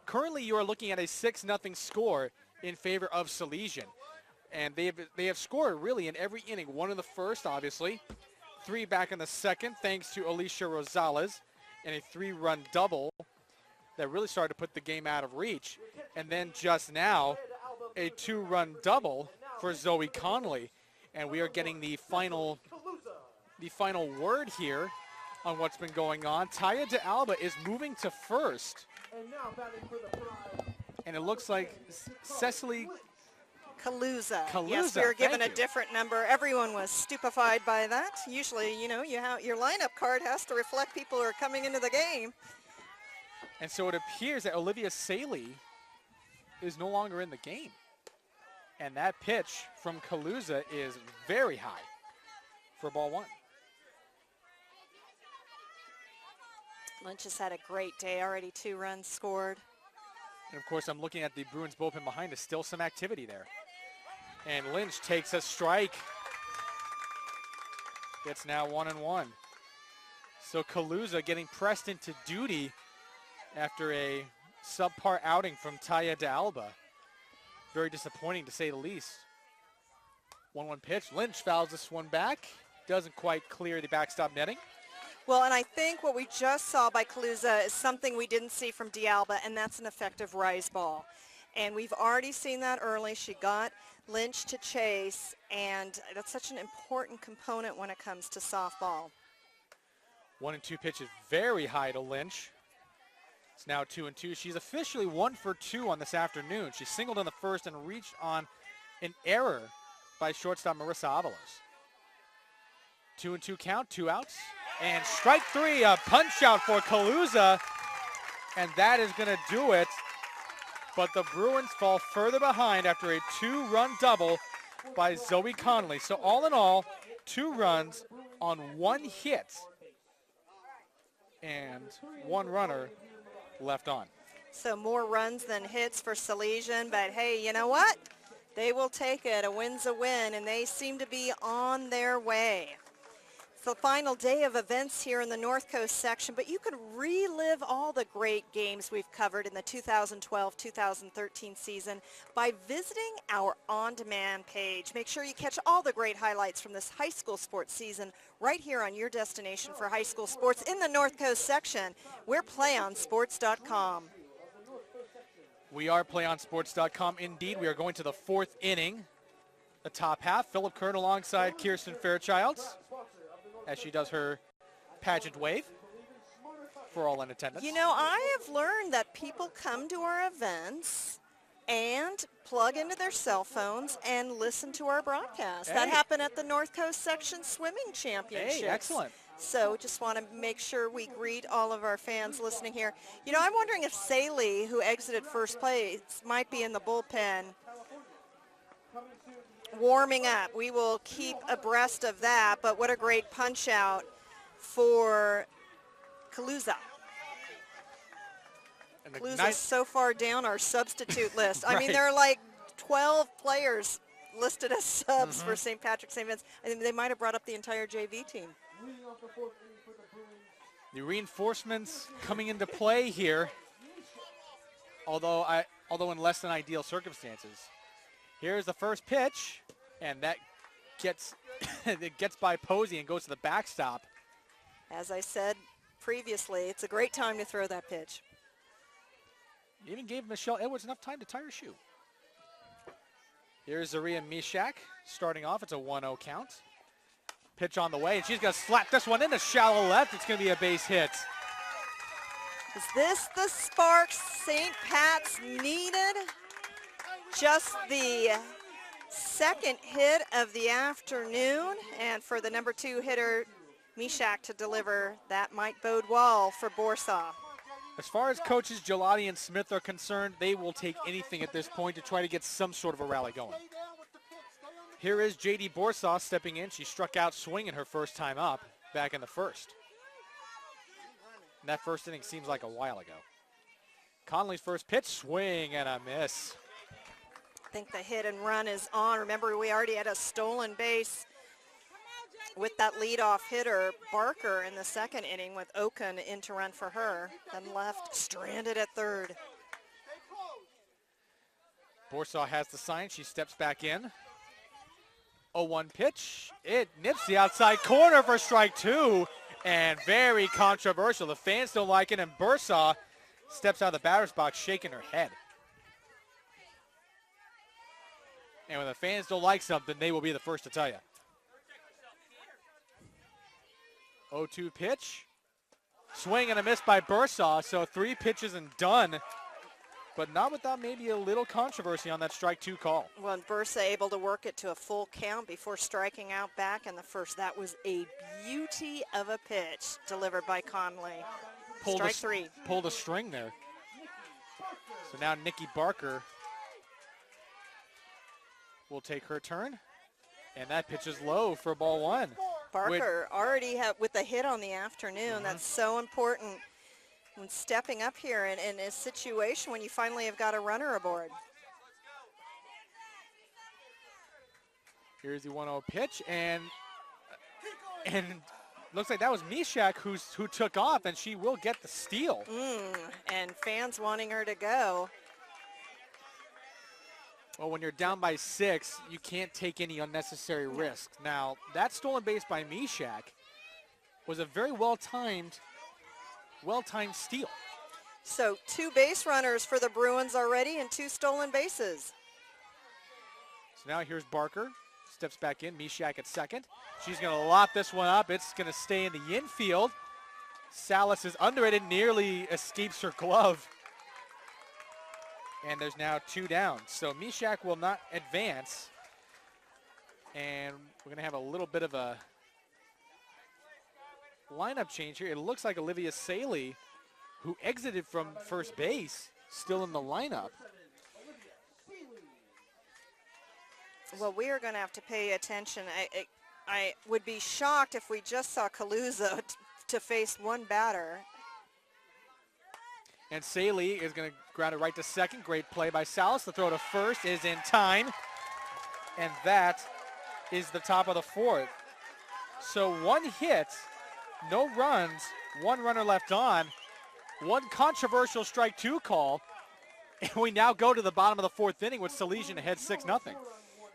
Currently, you are looking at a 6-0 score in favor of Salesian. And they have scored really in every inning. 1 in the first, obviously. 3 back in the second, thanks to Alicia Rosales, and a 3-run double that really started to put the game out of reach. And then just now, a 2-run double for Zoe Conley. And we are getting the final word here on what's been going on. Taya de Alba is moving to first. And it looks like Cecily Kaluza. Kaluza, Yes, we were given thank a you. different number. Everyone was stupefied by that. Usually, you know, your lineup card has to reflect people who are coming into the game. And so it appears that Olivia Saley is no longer in the game. And that pitch from Kaluza is very high for ball 1. Lynch has had a great day, already 2 runs scored. And of course, I'm looking at the Bruins bullpen behind us, still some activity there. And Lynch takes a strike. It's now 1-1. So Kaluza getting pressed into duty after a subpar outing from Taya de Alba. Very disappointing, to say the least. 1-1 pitch. Lynch fouls this one back. Doesn't quite clear the backstop netting. Well, and I think what we just saw by Kaluza is something we didn't see from D'Alba, and that's an effective rise ball. And we've already seen that early. She got Lynch to chase, and that's such an important component when it comes to softball. 1-2 pitch is very high to Lynch. It's now 2-2. She's officially 1 for 2 on this afternoon. She singled in the first and reached on an error by shortstop Marissa Avalos. 2-2 count, 2 outs. And strike 3, a punch out for Kaluza. And that is going to do it. But the Bruins fall further behind after a 2-run double by Zoe Conley. So all in all, 2 runs on 1 hit. And 1 runner left on. So more runs than hits for Salesian, but hey, you know what? They will take it. A win's a win, and they seem to be on their way. It's the final day of events here in the North Coast section, but you can relive all the great games we've covered in the 2012-2013 season by visiting our on-demand page. Make sure you catch all the great highlights from this high school sports season right here on your destination for high school sports in the North Coast section. We're playonsports.com. We are playonsports.com. Indeed, we are going to the 4th inning, the top half. Philip Kern alongside Kirsten Fairchild as she does her pageant wave for all in attendance. You know, I have learned that people come to our events and plug into their cell phones and listen to our broadcast. Hey. That happened at the North Coast Section Swimming Championships. Hey, excellent. So just want to make sure we greet all of our fans listening here. You know, I'm wondering if Saley, who exited first place, might be in the bullpen warming up. We will keep abreast of that, but what a great punch out for Kaluza. Kaluza's so far down our substitute list. I mean, there are like 12 players listed as subs for St. Patrick's St. Vince. I think they might have brought up the entire JV team. The reinforcements coming into play here, although in less than ideal circumstances. Here's the first pitch, and that gets it gets by Posey and goes to the backstop. As I said previously, it's a great time to throw that pitch. Even gave Michelle Edwards enough time to tie her shoe. Here's Zaria Mishak starting off. It's a 1-0 count. Pitch on the way, and she's going to slap this one into shallow left. It's going to be a base hit. Is this the spark St. Pat's needed? Just the second hit of the afternoon, and for the number 2 hitter, Mishak, to deliver, that might bode well for Borsaw. As far as coaches Gelati and Smith are concerned, they will take anything at this point to try to get some sort of a rally going. Here is J.D. Borsaw stepping in. She struck out swinging her first time up back in the first. And that first inning seems like a while ago. Conley's first pitch, swing and a miss. I think the hit and run is on. Remember, we already had a stolen base with that leadoff hitter, Barker, in the second inning with Oken in to run for her. Then left stranded at third. Borsaw has the sign. She steps back in. 0-1 pitch. It nips the outside corner for strike 2. And very controversial. The fans don't like it, and Borsaw steps out of the batter's box shaking her head. And when the fans don't like something, they will be the first to tell you. 0-2 pitch. Swing and a miss by Borsaw, so 3 pitches and done. But not without maybe a little controversy on that strike 2 call. Well, and Bursa able to work it to a full count before striking out back in the first. That was a beauty of a pitch delivered by Conley. Strike 3. Pulled a string there. So now Nikki Barker will take her turn. And that pitch is low for ball 1. Barker already with the hit on the afternoon. That's so important when stepping up here in a situation when you finally have got a runner aboard. Here's the 1-0 pitch, and looks like that was Mishak who took off, and she will get the steal. And fans wanting her to go. Well, when you're down by 6, you can't take any unnecessary risks. Now, that stolen base by Mishak was a very well-timed steal. So 2 base runners for the Bruins already and 2 stolen bases. So now here's Barker. Steps back in. Mishak at second. She's going to lop this one up. It's going to stay in the infield. Salas is under it and nearly escapes her glove. And there's now 2 down. So Mishak will not advance. And we're going to have a little bit of a lineup change here. It looks like Olivia Saley, who exited from first base, still in the lineup. Well, we are going to have to pay attention. I would be shocked if we just saw Caluso to face 1 batter. And Saley is going to ground it right to second. Great play by Salas. The throw to first is in time. And that is the top of the 4th. So 1 hit, no runs, 1 runner left on, 1 controversial strike 2 call. And we now go to the bottom of the 4th inning with Salesian ahead 6-0.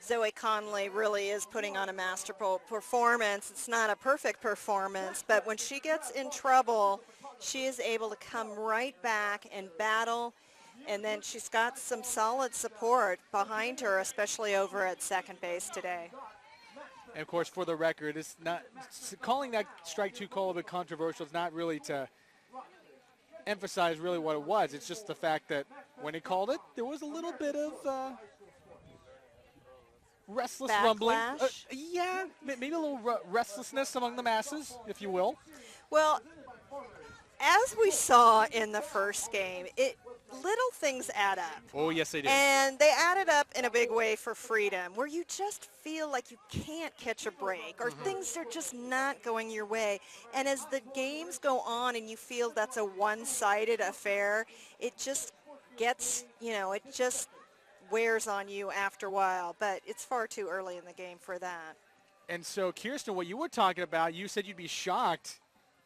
Zoe Conley really is putting on a masterful performance. It's not a perfect performance, but when she gets in trouble, she is able to come right back and battle, and then she's got some solid support behind her, especially over at second base today. And of course, for the record, it's not calling that strike 2 call a bit controversial. It's not really to emphasize really what it was. It's just the fact that when he called it, there was a little bit of restless rumbling. Yeah, maybe a little restlessness among the masses, if you will. Well, as we saw in the first game, little things add up. Oh, yes, they do. And they added up in a big way for Freedom, where you just feel like you can't catch a break or things are just not going your way. And as the games go on and you feel that's a one-sided affair, it just gets, it just wears on you after a while. But it's far too early in the game for that. And so, Kirsten, what you were talking about, you said you'd be shocked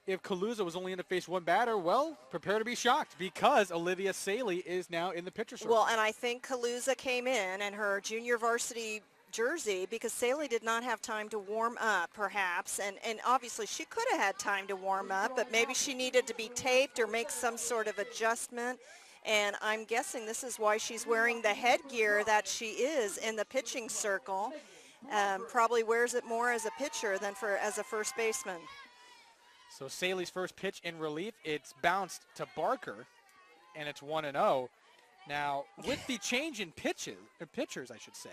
if Kaluza was only in to face one batter, well, prepare to be shocked because Olivia Saley is now in the pitcher circle. Well, and I think Kaluza came in her junior varsity jersey because Saley did not have time to warm up, perhaps, and obviously she could have had time to warm up, but maybe she needed to be taped or make some sort of adjustment, and I'm guessing this is why she's wearing the headgear that she is in the pitching circle. Probably wears it more as a pitcher than as a first baseman. So Saley's first pitch in relief, it's bounced to Barker, and it's 1-0. Now, with the change in pitchers, I should say,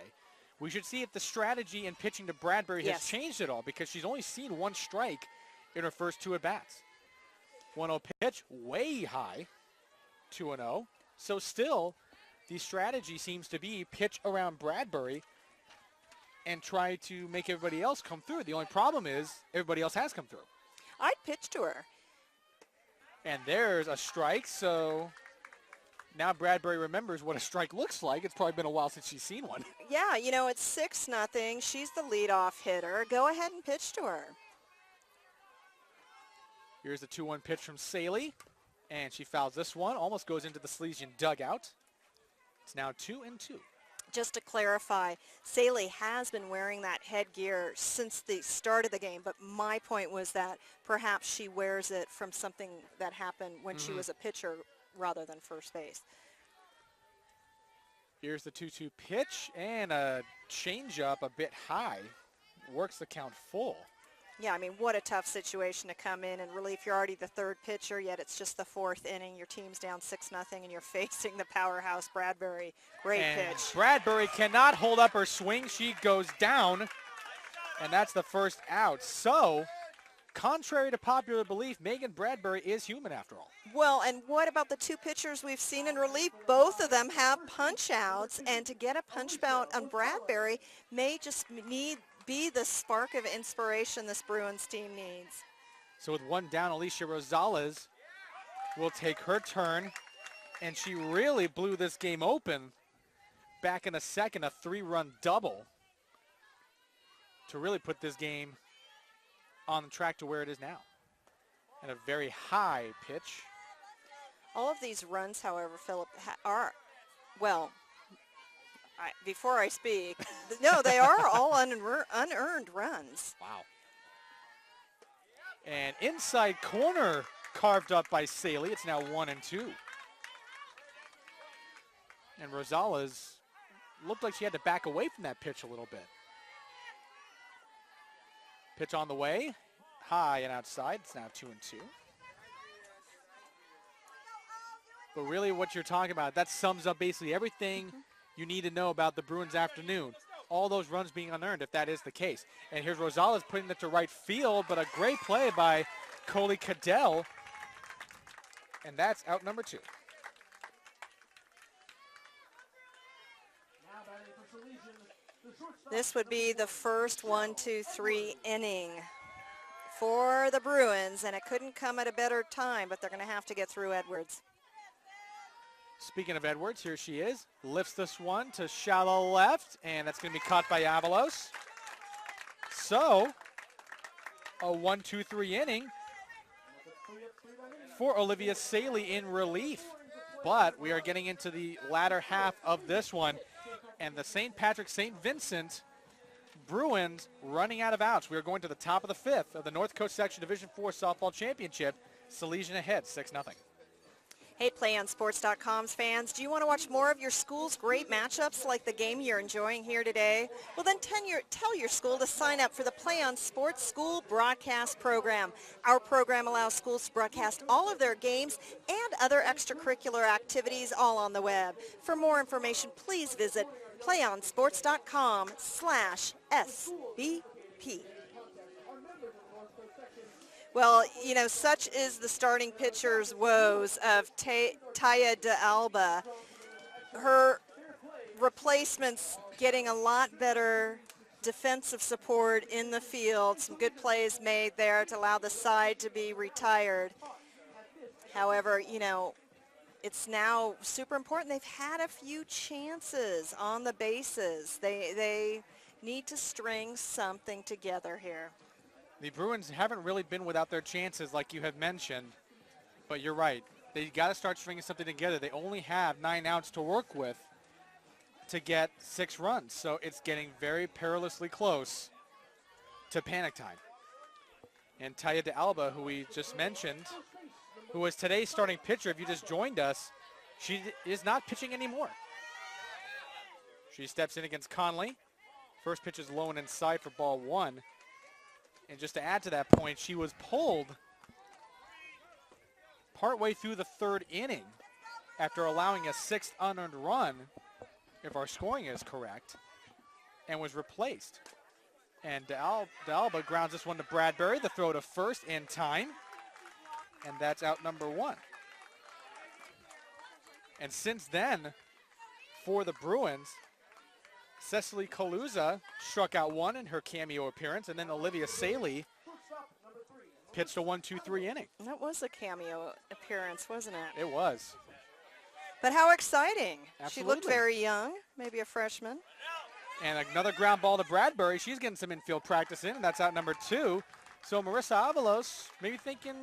we should see if the strategy in pitching to Bradbury has changed at all, because she's only seen one strike in her first 2 at-bats. 1-0 pitch, way high, 2-0. So still, the strategy seems to be pitch around Bradbury and try to make everybody else come through. The only problem is everybody else has come through. I'd pitch to her. And there's a strike, so now Bradbury remembers what a strike looks like. It's probably been a while since she's seen one. Yeah, you know, it's 6-0. She's the leadoff hitter. Go ahead and pitch to her. Here's the 2-1 pitch from Saley, and she fouls this one. Almost goes into the Salesian dugout. It's now 2-2. Just to clarify, Saley has been wearing that headgear since the start of the game, but my point was that perhaps she wears it from something that happened when she was a pitcher rather than first base. Here's the 2-2 pitch, and a changeup a bit high. Works the count full. Yeah, I mean, what a tough situation to come in relief. You're already the 3rd pitcher, yet it's just the 4th inning. Your team's down 6-0, and you're facing the powerhouse Bradbury. Great pitch. Bradbury cannot hold up her swing. She goes down, and that's the first out. So, contrary to popular belief, Megan Bradbury is human after all. Well, and what about the 2 pitchers we've seen in relief? Both of them have punch-outs, and to get a punch-out on Bradbury may just be the spark of inspiration this Bruins team needs. So with 1 down, Alicia Rosales will take her turn, and she really blew this game open back in the second, a 3-run double to really put this game on the track to where it is now. And a very high pitch. All of these runs, however, Philip, are, well, before I speak, no, they are all unearned runs. Wow. And inside corner carved up by Saley. It's now 1-2. And Rosales looked like she had to back away from that pitch a little bit. Pitch on the way, high and outside. It's now 2-2. But really what you're talking about, that sums up basically everything you need to know about the Bruins afternoon. All those runs being unearned, if that is the case. And here's Rosales putting it to right field, but a great play by Coley Cadell. And that's out number 2. This would be the first 1-2-3 inning for the Bruins, and it couldn't come at a better time, but they're going to have to get through Edwards. Speaking of Edwards, here she is. Lifts this one to shallow left, and that's going to be caught by Avalos. So, a 1-2-3 inning for Olivia Saley in relief. But we are getting into the latter half of this one, and the St. Patrick St. Vincent Bruins running out of outs. We are going to the top of the 5th of the North Coast Section Division IV Softball Championship. Salesian ahead, 6-0. Hey, PlayOnSports.com's fans, do you want to watch more of your school's great matchups like the game you're enjoying here today? Well, then tell your school to sign up for the Play on Sports School Broadcast Program. Our program allows schools to broadcast all of their games and other extracurricular activities all on the web. For more information, please visit PlayOnSports.com/SBP. Well, you know, such is the starting pitcher's woes of Taya de Alba. Her replacement's getting a lot better defensive support in the field. Some good plays made there to allow the side to be retired. However, you know, it's now super important. They've had a few chances on the bases. They need to string something together here. The Bruins haven't really been without their chances like you have mentioned, but you're right. They got to start stringing something together. They only have 9 outs to work with to get 6 runs, so it's getting very perilously close to panic time. And Taya de Alba, who we just mentioned, who was today's starting pitcher, if you just joined us, she is not pitching anymore. She steps in against Conley. First pitch is low and inside for ball 1. And just to add to that point, she was pulled partway through the 3rd inning after allowing a 6th unearned run, if our scoring is correct, and was replaced. And de Alba grounds this one to Bradbury, the throw to first in time, and that's out number 1. And since then, for the Bruins, Cecily Kaluza struck out 1 in her cameo appearance, and then Olivia Saley pitched a 1-2-3 inning. That was a cameo appearance, wasn't it? It was. But how exciting. Absolutely. She looked very young, maybe a freshman. And another ground ball to Bradbury. She's getting some infield practice in, and that's out number 2. So Marissa Avalos, maybe thinking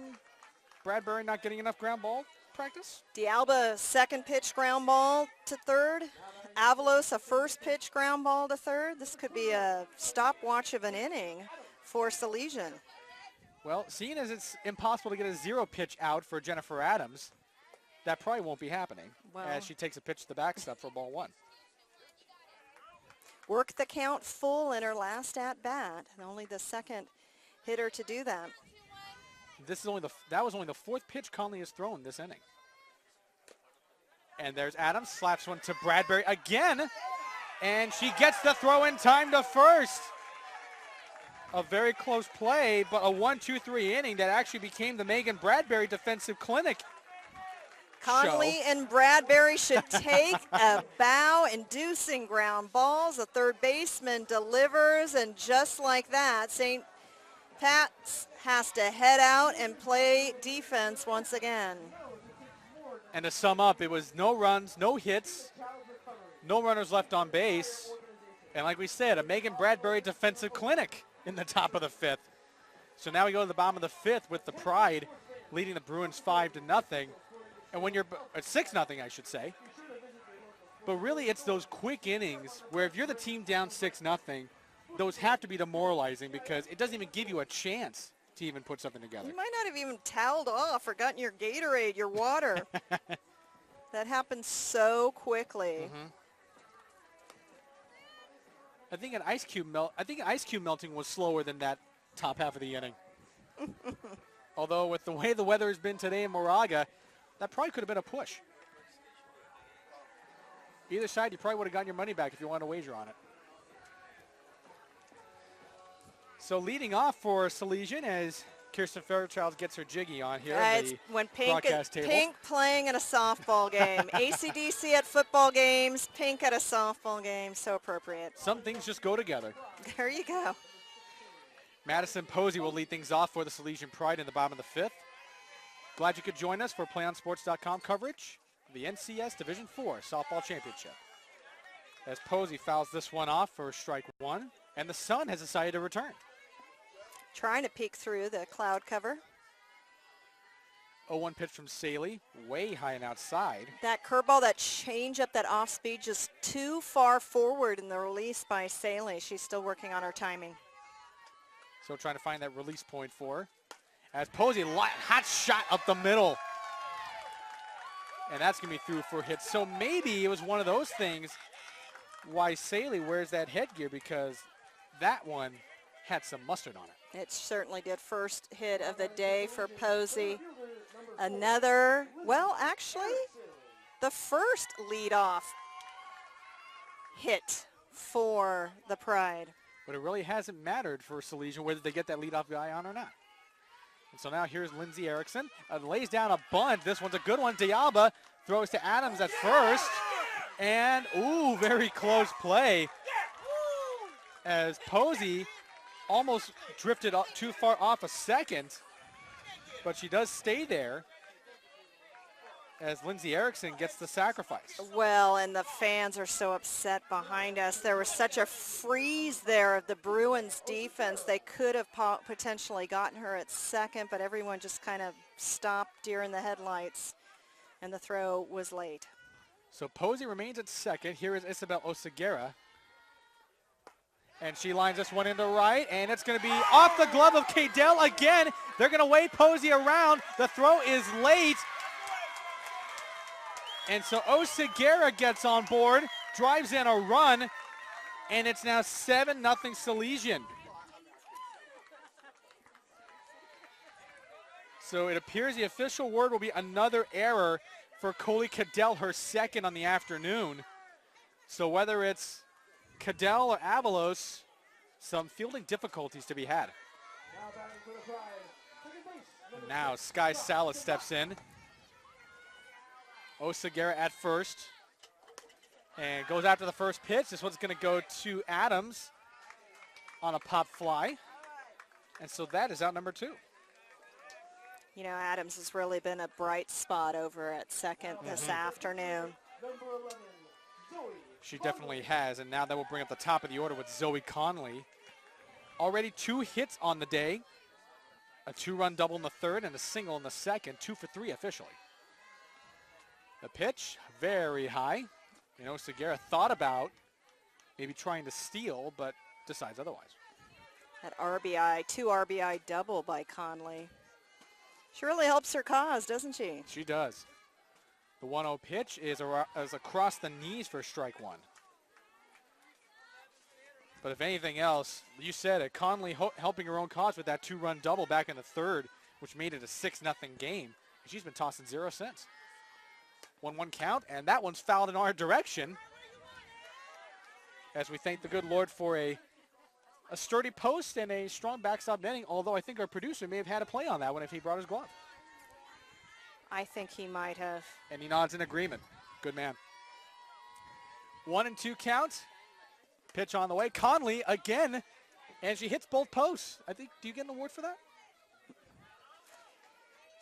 Bradbury not getting enough ground ball practice? D'Alba, second pitch ground ball to third. Avalos, a first pitch ground ball to third. This could be a stopwatch of an inning for Salesian. Well, seeing as it's impossible to get a 0 pitch out for Jennifer Adams, that probably won't be happening as she takes a pitch to the backstop for ball 1. Worked the count full in her last at bat, and only the second hitter to do that. This is that was only the 4th pitch Conley has thrown this inning. And there's Adams, slaps one to Bradbury again, and she gets the throw in time to first. A very close play, but a 1-2-3 inning that actually became the Megan Bradbury defensive clinic. Conley and Bradbury should take a bow, inducing ground balls. The third baseman delivers, and just like that, St. Pat's has to head out and play defense once again. And to sum up, it was no runs, no hits, no runners left on base. And like we said, a Megan Bradbury defensive clinic in the top of the 5th. So now we go to the bottom of the 5th with the Pride leading the Bruins 5-0. And when you're at 6-0, I should say. But really, it's those quick innings where if you're the team down 6-0, those have to be demoralizing because it doesn't even give you a chance to even put something together. You might not have even toweled off or gotten your Gatorade, your water. That happens so quickly. Mm-hmm. I think ice cube melting was slower than that top half of the inning. Although with the way the weather has been today in Moraga, that probably could have been a push. Either side, you probably would have gotten your money back if you wanted to wager on it. So leading off for Salesian as Kirsten Fairchild gets her jiggy on here. It's when Pink playing at a softball game. AC/DC at football games, Pink at a softball game. So appropriate. Some things just go together. There you go. Madison Posey will lead things off for the Salesian Pride in the bottom of the 5th. Glad you could join us for PlayOnSports.com coverage of the NCS Division IV Softball Championship. As Posey fouls this one off for strike 1, and the sun has decided to return. Trying to peek through the cloud cover. 0-1 pitch from Saley, way high and outside. That curveball, that change up, that off speed, just too far forward in the release by Saley. She's still working on her timing. So trying to find that release point for her. As Posey, hot shot up the middle. And that's going to be through for a hit. So maybe it was one of those things why Saley wears that headgear, because that one had some mustard on it. It certainly did. First hit of the day for Posey. Another, well, actually, the first leadoff hit for the Pride. But it really hasn't mattered for Salesian whether they get that leadoff guy on or not. And so now here's Lindsay Erickson. Lays down a bunt. This one's a good one. D'Alba throws to Adams at first. And, ooh, very close play as Posey almost drifted too far off a second, but she does stay there. as Lindsay Erickson gets the sacrifice. Well, and the fans are so upset behind us. There was such a freeze there of the Bruins defense. They could have potentially gotten her at second, but everyone just kind of stopped deer in the headlights, and the throw was late. So Posey remains at second. Here is Isabel Oseguera. And she lines this one into right, and it's going to be off the glove of Cadell again. They're going to wait Posey around. The throw is late. And so Oseguera gets on board, drives in a run, and it's now 7-0 Salesian. So it appears the official word will be another error for Coley Cadell, her second on the afternoon. So whether it's Cadell or Avalos, some fielding difficulties to be had. Now Sky Salas steps in. Oseguera at first and goes after the first pitch. This one's going to go to Adams on a pop fly. And so that is out number 2. You know, Adams has really been a bright spot over at second this afternoon. She definitely has, and now that will bring up the top of the order with Zoe Conley. Already 2 hits on the day, a 2-run double in the third and a single in the second, 2 for 3 officially. The pitch, very high. You know, Oseguera thought about maybe trying to steal, but decides otherwise. That RBI, 2 RBI double by Conley. She really helps her cause, doesn't she? She does. The 1-0 pitch is across the knees for strike 1. But if anything else, you said it, Conley helping her own cause with that 2-run double back in the third, which made it a 6-0 game. She's been tossing 0 since. 1-1 count, and that one's fouled in our direction. As we thank the good Lord for a sturdy post and a strong backstop netting, although I think our producer may have had a play on that one if he brought his glove. I think he might have. And he nods in agreement. Good man. 1-2 count. Pitch on the way. Conley again, and she hits both posts. I think, do you get an award for that?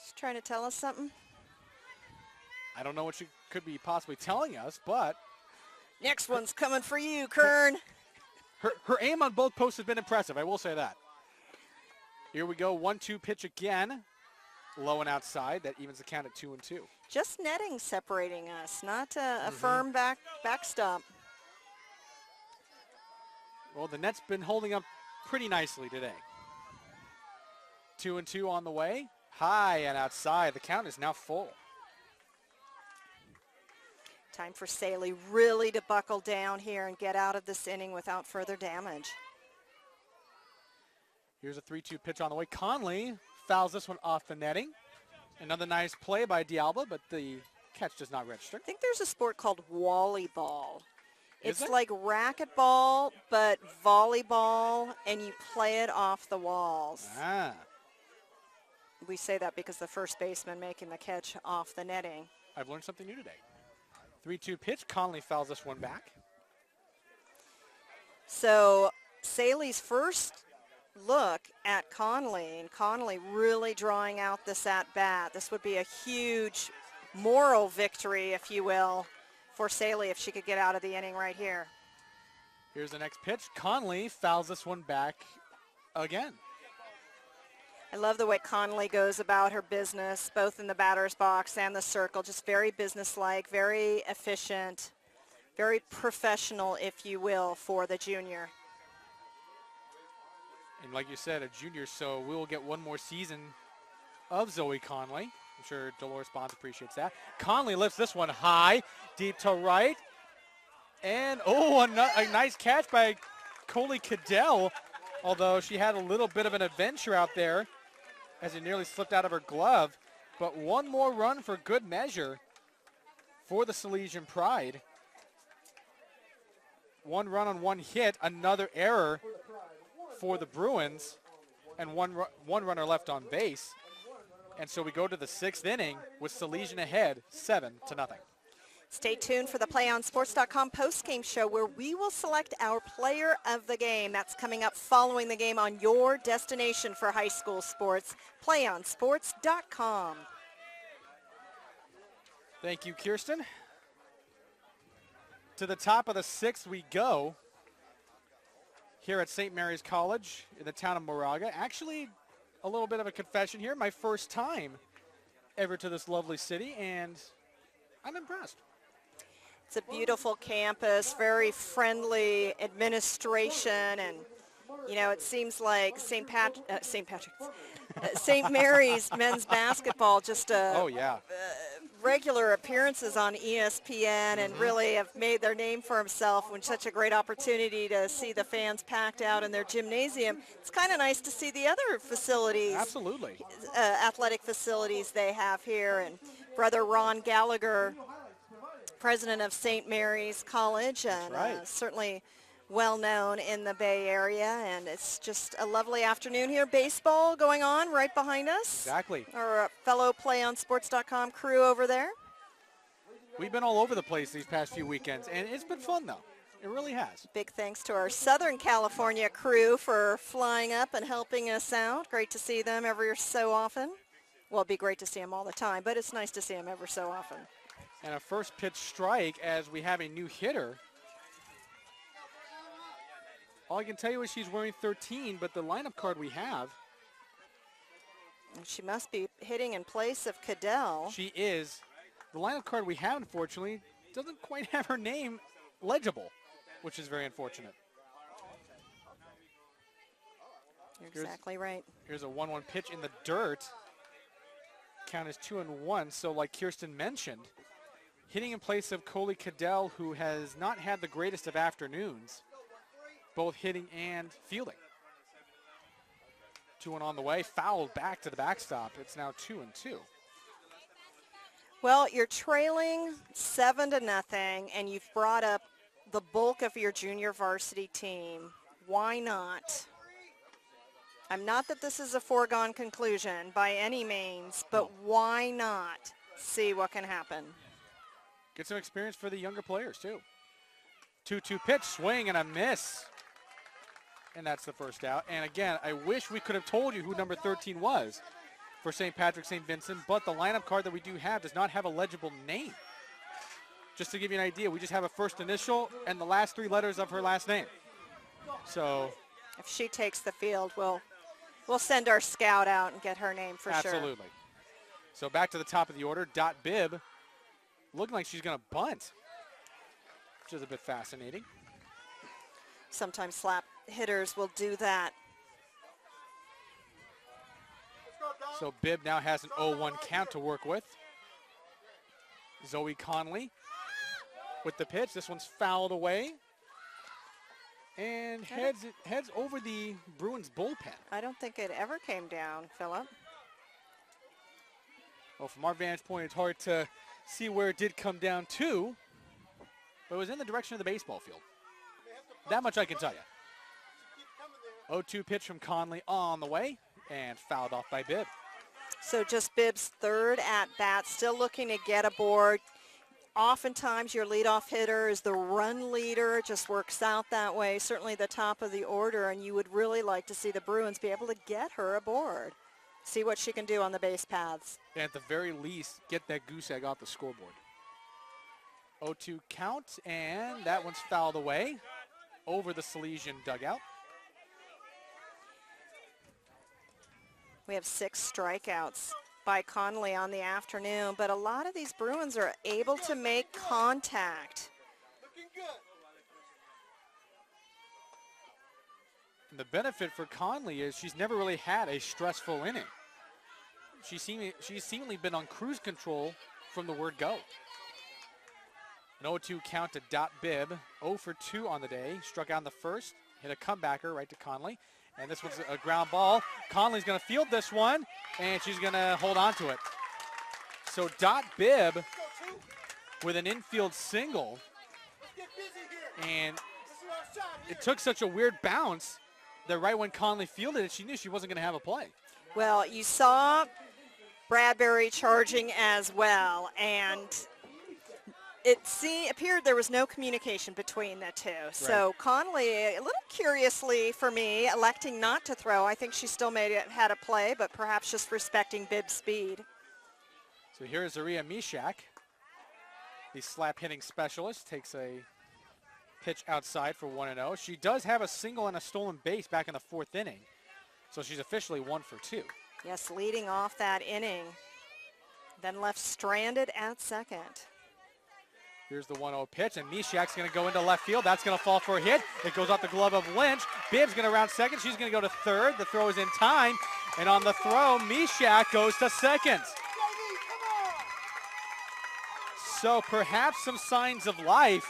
She's trying to tell us something. I don't know what she could be possibly telling us, but Next one's coming for you, Kern. her aim on both posts has been impressive, I will say that. Here we go, 1-2 pitch again. Low and outside. That evens the count at 2-2. Just netting separating us, not a firm backstop. Well, the net's been holding up pretty nicely today. 2-2 on the way. High and outside. The count is now full. Time for Saley really to buckle down here and get out of this inning without further damage. Here's a 3-2 pitch on the way. Conley fouls this one off the netting. Another nice play by Dialba, but the catch does not register. I think there's a sport called volleyball. Is It's there? like racquetball, but volleyball, and you play it off the walls. Ah, We say that because the first baseman making the catch off the netting. I've learned something new today. 3-2 pitch. Conley fouls this one back. So Saley's first look at Conley, and Conley really drawing out this at-bat. This would be a huge moral victory, if you will, for Saley if she could get out of the inning right here. Here's the next pitch. Conley fouls this one back again. I love the way Conley goes about her business, both in the batter's box and the circle. Just very businesslike, very efficient, very professional, if you will, for the junior. And like you said, a junior, so we will get one more season of Zoe Conley. I'm sure Dolores Bonds appreciates that. Conley lifts this one high, deep to right. And, oh, a nice catch by Coley Cadell, although she had a little bit of an adventure out there as it nearly slipped out of her glove. But one more run for good measure for the Salesian Pride. 1 run on 1 hit, another error for the Bruins, and one runner left on base. And so we go to the 6th inning with Salesian ahead 7-0. Stay tuned for the PlayOnSports.com postgame show where we will select our player of the game. That's coming up following the game on your destination for high school sports, PlayOnSports.com. Thank you, Kirsten. To the top of the 6th we go here at St. Mary's College in the town of Moraga. Actually, a little bit of a confession here. My first time ever to this lovely city, and I'm impressed. It's a beautiful campus, very friendly administration, and you know, it seems like St. Mary's men's basketball just Oh, yeah. regular appearances on ESPN and really have made their name for himself when such a great opportunity to see the fans packed out in their gymnasium. It's kind of nice to see the other facilities. Absolutely. Athletic facilities they have here. And Brother Ron Gallagher, president of St. Mary's College, and right. certainly well known in the Bay Area, and it's just a lovely afternoon here. Baseball going on right behind us. Exactly. Our fellow PlayOnSports.com crew over there. We've been all over the place these past few weekends, and it's been fun, though. It really has. Big thanks to our Southern California crew for flying up and helping us out. Great to see them every so often. Well, it'd be great to see them all the time, but it's nice to see them ever so often. And a first pitch strike as we have a new hitter. All I can tell you is she's wearing 13, but the lineup card we have. She must be hitting in place of Cadell. She is. The lineup card we have, unfortunately, doesn't quite have her name legible, which is very unfortunate. You're exactly right. Here's a 1-1 pitch in the dirt. Count is 2-1. So like Kirsten mentioned, hitting in place of Coley Cadell, who has not had the greatest of afternoons, both hitting and fielding. 2-1 on the way, fouled back to the backstop. It's now 2-2. Well, you're trailing 7-0, and you've brought up the bulk of your junior varsity team. Why not? I'm not that this is a foregone conclusion by any means, but why not see what can happen? Get some experience for the younger players, too. 2-2 pitch, swing and a miss. And that's the first out. And again, I wish we could have told you who number 13 was for St. Patrick, St. Vincent, but the lineup card that we do have does not have a legible name. Just to give you an idea, we just have a first initial and the last 3 letters of her last name. So if she takes the field, we'll send our scout out and get her name for sure. Absolutely. So back to the top of the order, Dot Bibb, looking like she's going to bunt, which is a bit fascinating. Sometimes slap hitters will do that. So Bibb now has an 0-1 count to work with. Zoe Conley with the pitch. This one's fouled away. And heads over the Bruins bullpen. I don't think it ever came down, Philip. Well, from our vantage point, it's hard to see where it did come down to, but it was in the direction of the baseball field. That much I can tell you. 0-2 pitch from Conley on the way, and fouled off by Bibb. So just Bibb's third at-bat, still looking to get aboard. Oftentimes your leadoff hitter is the run leader. It just works out that way. Certainly the top of the order, and you would really like to see the Bruins be able to get her aboard. See what she can do on the base paths. And at the very least, get that goose egg off the scoreboard. 0-2 count, and that one's fouled away over the Salesian dugout. We have 6 strikeouts by Conley on the afternoon, but a lot of these Bruins are able to make contact. And the benefit for Conley is she's never really had a stressful inning. She's seemingly been on cruise control from the word go. An 0-2 count to Dot Bibb, 0 for 2 on the day. Struck out in the first, hit a comebacker right to Conley. And this one's a ground ball. Conley's going to field this one, and she's going to hold on to it. So Dot Bibb with an infield single. And it took such a weird bounce that right when Conley fielded it, she knew she wasn't going to have a play. Well, you saw Bradbury charging as well, and it appeared there was no communication between the two. Right. So Conley, a little curiously for me, electing not to throw. I think she still had a play, but perhaps just respecting Bibb's speed. So here's Zaria Mishak. the slap hitting specialist, takes a pitch outside for 1-0. She does have a single and a stolen base back in the 4th inning, so she's officially 1 for 2. Yes, leading off that inning, then left stranded at second. Here's the 1-0 pitch, and Mishak's going to go into left field. That's going to fall for a hit. It goes off the glove of Lynch. Bibbs going to round second. She's going to go to third. The throw is in time, and on the throw, Mishak goes to second. So perhaps some signs of life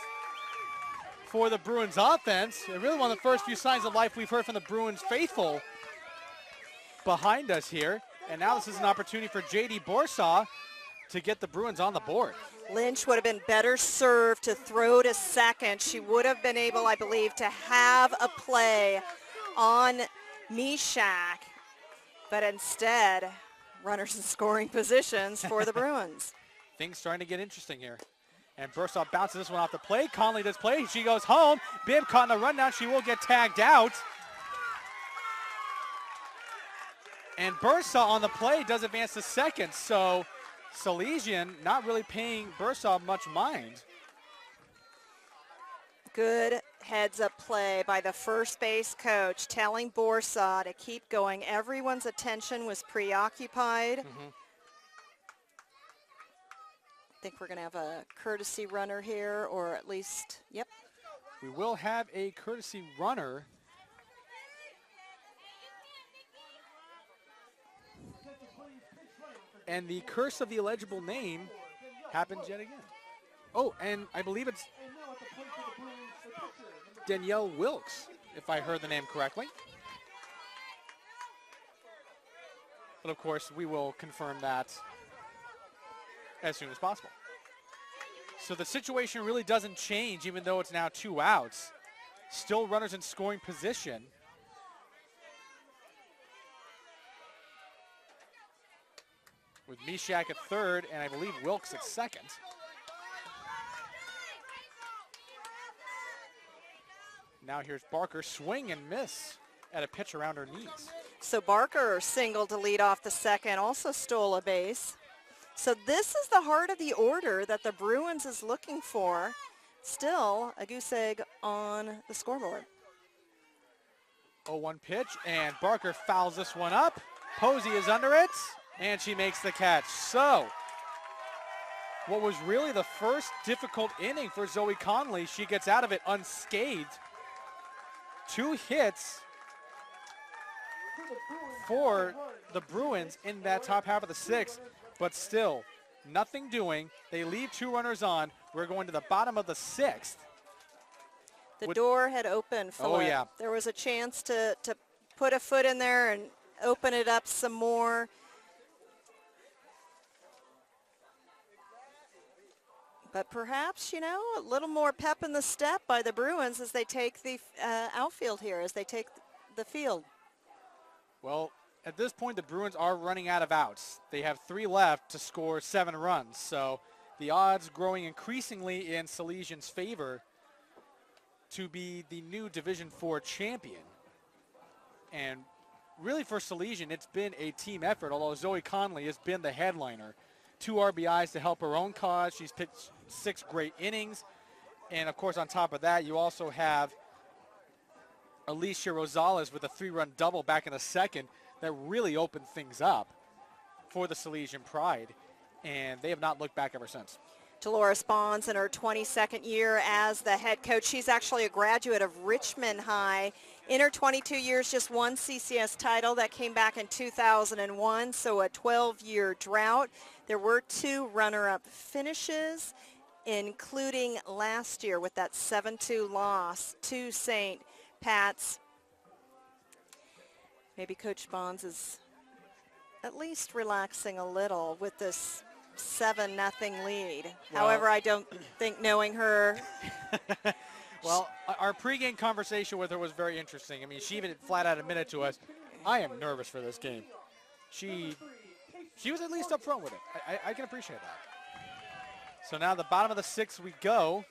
for the Bruins offense. Really one of the first few signs of life we've heard from the Bruins faithful behind us here. And now this is an opportunity for J.D. Borsaw to get the Bruins on the board. Lynch would have been better served to throw to second. She would have been able, I believe, to have a play on Mishak, but instead, runners in scoring positions for the Bruins. Things starting to get interesting here. And Bursaw bounces this one off the plate. Conley does play. She goes home. Bibb caught in the rundown. She will get tagged out. And Bursaw on the play does advance to second. So Salesian not really paying Bursaw much mind. Good heads-up play by the first base coach, telling Borsaw to keep going. Everyone's attention was preoccupied. I think we're going to have a courtesy runner here, or at least, yep. We will have a courtesy runner. And the curse of the illegible name happens yet again. Oh, and I believe it's Danielle Wilkes, if I heard the name correctly. But of course, we will confirm that as soon as possible. So the situation really doesn't change, even though it's now 2 outs. Still runners in scoring position. With Mishak at third, and I believe Wilkes at second. Now here's Barker, swing and miss at a pitch around her knees. So Barker singled to lead off the second, also stole a base. So this is the heart of the order that the Bruins is looking for. Still a goose egg on the scoreboard. 0-1 pitch, and Barker fouls this one up. Posey is under it, and she makes the catch. So what was really the first difficult inning for Zoe Conley, she gets out of it unscathed. 2 hits for the Bruins in that top half of the 6th. But still, nothing doing. They leave 2 runners on. We're going to the bottom of the 6th. The door had opened, Phillip. Oh, yeah. There was a chance to put a foot in there and open it up some more. But perhaps, you know, a little more pep in the step by the Bruins as they take the outfield here, as they take the field. Well, at this point, the Bruins are running out of outs. They have 3 left to score 7 runs. So the odds growing increasingly in Salesian's favor to be the new Division IV champion. And really for Salesian, it's been a team effort, although Zoe Conley has been the headliner. 2 RBIs to help her own cause. She's pitched 6 great innings. And, of course, on top of that, you also have Alicia Rosales with a 3-run double back in the 2nd that really opened things up for the Salesian Pride. And they have not looked back ever since. Dolores Bonds in her 22nd year as the head coach. She's actually a graduate of Richmond High. In her 22 years, just 1 CCS title. That came back in 2001, so a 12-year drought. There were 2 runner-up finishes, including last year with that 7-2 loss to St. Pat's. Maybe Coach Bonds is at least relaxing a little with this 7-0 lead. Well, however, I don't think, knowing her. Well, our pregame conversation with her was very interesting. I mean, she even flat out admitted to us, I am nervous for this game. She was at least up front with it. I can appreciate that. So now the bottom of the 6th we go.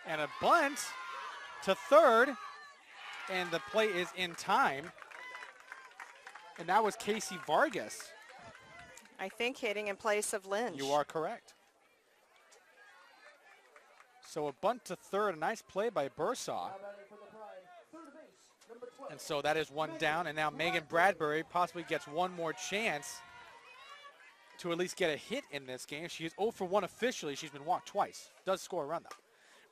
And a bunt to third. And the play is in time. And that was Casey Vargas. I think hitting in place of Lynch. You are correct. So a bunt to third, a nice play by Bursaw. And so that is one down, and now Megan Bradbury possibly gets one more chance to at least get a hit in this game. She is 0 for 1 officially. She's been walked twice. Does score a run, though.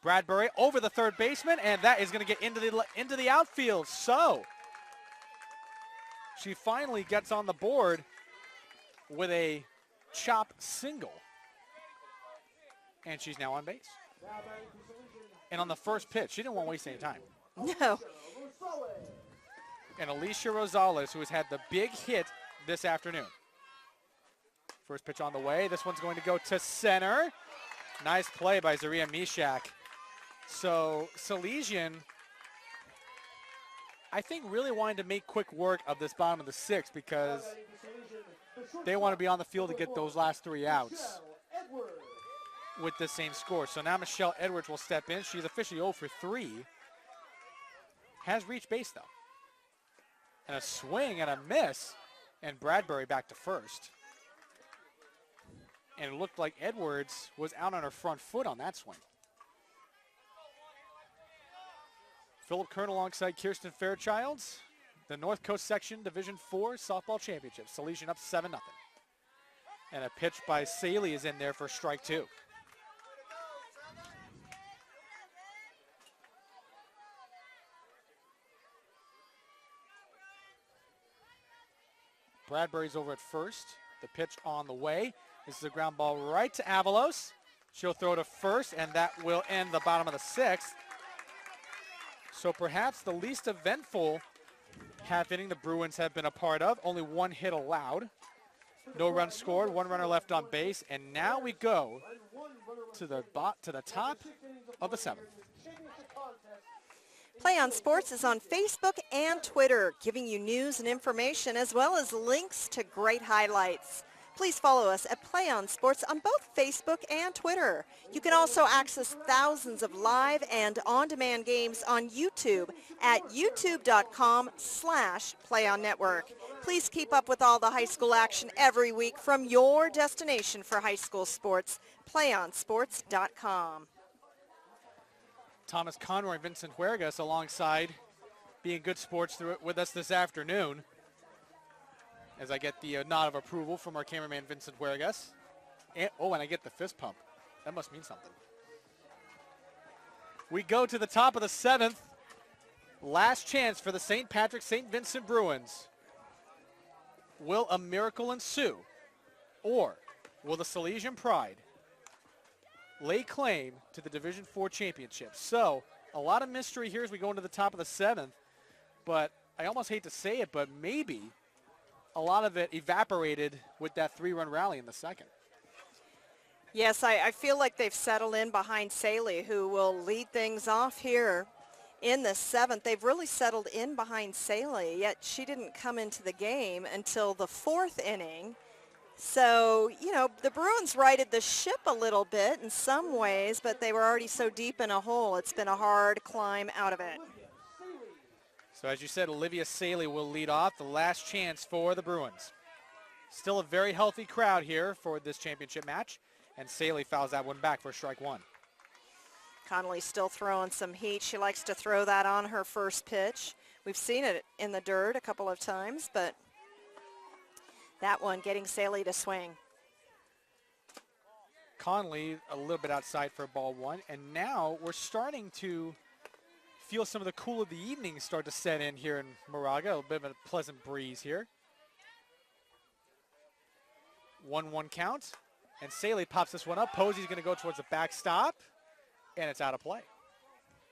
Bradbury over the third baseman, and that is going to get into the outfield. So she finally gets on the board with a chop single. And she's now on base. And on the first pitch, she didn't want to waste any time. No. And Alicia Rosales, who has had the big hit this afternoon. First pitch on the way. This one's going to go to center. Nice play by Zaria Mishak. So Salesian, I think, really wanted to make quick work of this bottom of the sixth because they want to be on the field to get those last 3 outs with the same score. So now Michelle Edwards will step in. She's officially 0 for 3. Has reached base, though. And a swing and a miss. And Bradbury back to first. And it looked like Edwards was out on her front foot on that swing. Philip Kern alongside Kirsten Fairchild. The North Coast Section Division 4 Softball Championship. Salesian up 7-0. And a pitch by Saley is in there for strike 2. Bradbury's over at first. The pitch on the way. This is a ground ball right to Avalos. She'll throw to first, and that will end the bottom of the sixth. So perhaps the least eventful half inning the Bruins have been a part of. Only 1 hit allowed. No runs scored, 1 runner left on base, and now we go to the top of the 7th. Play on Sports is on Facebook and Twitter, giving you news and information as well as links to great highlights. Please follow us at Play on Sports on both Facebook and Twitter. You can also access thousands of live and on-demand games on YouTube at youtube.com/PlayOnNetwork. Please keep up with all the high school action every week from your destination for high school sports, PlayOnSports.com. Thomas Conroy and Vincent Huergas alongside being good sports with us this afternoon. As I get the nod of approval from our cameraman, Vincent Huergas. And I get the fist pump. That must mean something. We go to the top of the 7th. Last chance for the St. Patrick St. Vincent Bruins. Will a miracle ensue? Or will the Salesian Pride lay claim to the Division 4 championship? So a lot of mystery here as we go into the top of the 7th. But I almost hate to say it, but maybe a lot of it evaporated with that 3-run rally in the second. Yes, I feel like they've settled in behind Saley, who will lead things off here in the 7th. They've really settled in behind Saley, yet she didn't come into the game until the 4th inning. So, you know, the Bruins righted the ship a little bit in some ways, but they were already so deep in a hole. It's been a hard climb out of it. So as you said, Olivia Saley will lead off. The last chance for the Bruins. Still a very healthy crowd here for this championship match. And Saley fouls that one back for strike 1. Connolly still throwing some heat. She likes to throw that on her first pitch. We've seen it in the dirt a couple of times, but that one getting Saley to swing. Conley a little bit outside for ball 1. And now we're starting to feel some of the cool of the evening start to set in here in Moraga. A bit of a pleasant breeze here. 1-1 count. And Saley pops this one up. Posey's going to go towards the backstop. And it's out of play.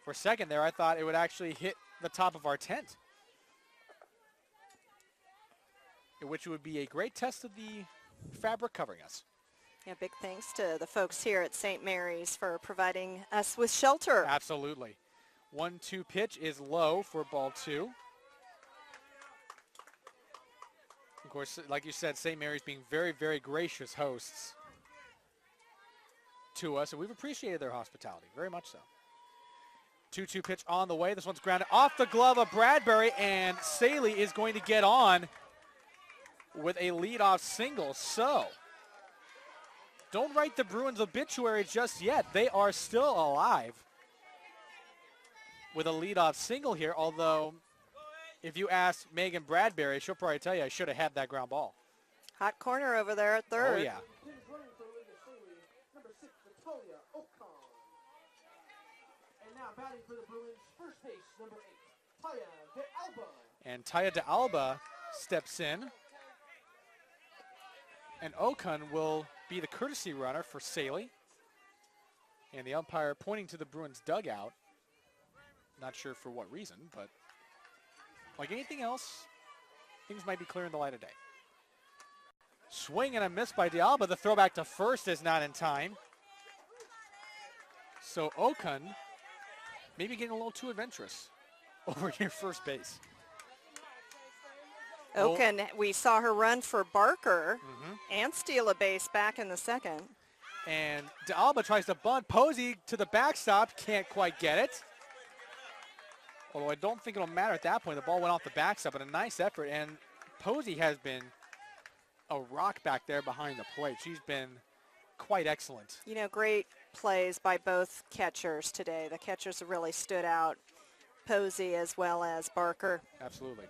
For a second there, I thought it would actually hit the top of our tent, which would be a great test of the fabric covering us. Yeah, big thanks to the folks here at St. Mary's for providing us with shelter. Absolutely. 1-2 pitch is low for ball 2. Of course, like you said, St. Mary's being very, very gracious hosts to us, and we've appreciated their hospitality, very much so. 2-2 pitch on the way. This one's grounded off the glove of Bradbury, and Saley is going to get on with a leadoff single. So don't write the Bruins obituary just yet. They are still alive with a leadoff single here, although if you ask Megan Bradbury, she'll probably tell you I should have had that ground ball. Hot corner over there at third. Oh, yeah. And now batting for the Bruins, first base, number 8, Taya de Alba. And Taya de Alba steps in. And Okun will be the courtesy runner for Saley. And the umpire pointing to the Bruins dugout. Not sure for what reason, but like anything else, things might be clear in the light of day. Swing and a miss by de Alba. The throwback to first is not in time. So Okun maybe getting a little too adventurous over here first base. Okun, we saw her run for Barker and steal a base back in the second. And de Alba tries to bunt. Posey to the backstop, can't quite get it. Although I don't think it'll matter at that point. The ball went off the backstop, but a nice effort. And Posey has been a rock back there behind the plate. She's been quite excellent. You know, great plays by both catchers today. The catchers have really stood out, Posey as well as Barker. Absolutely.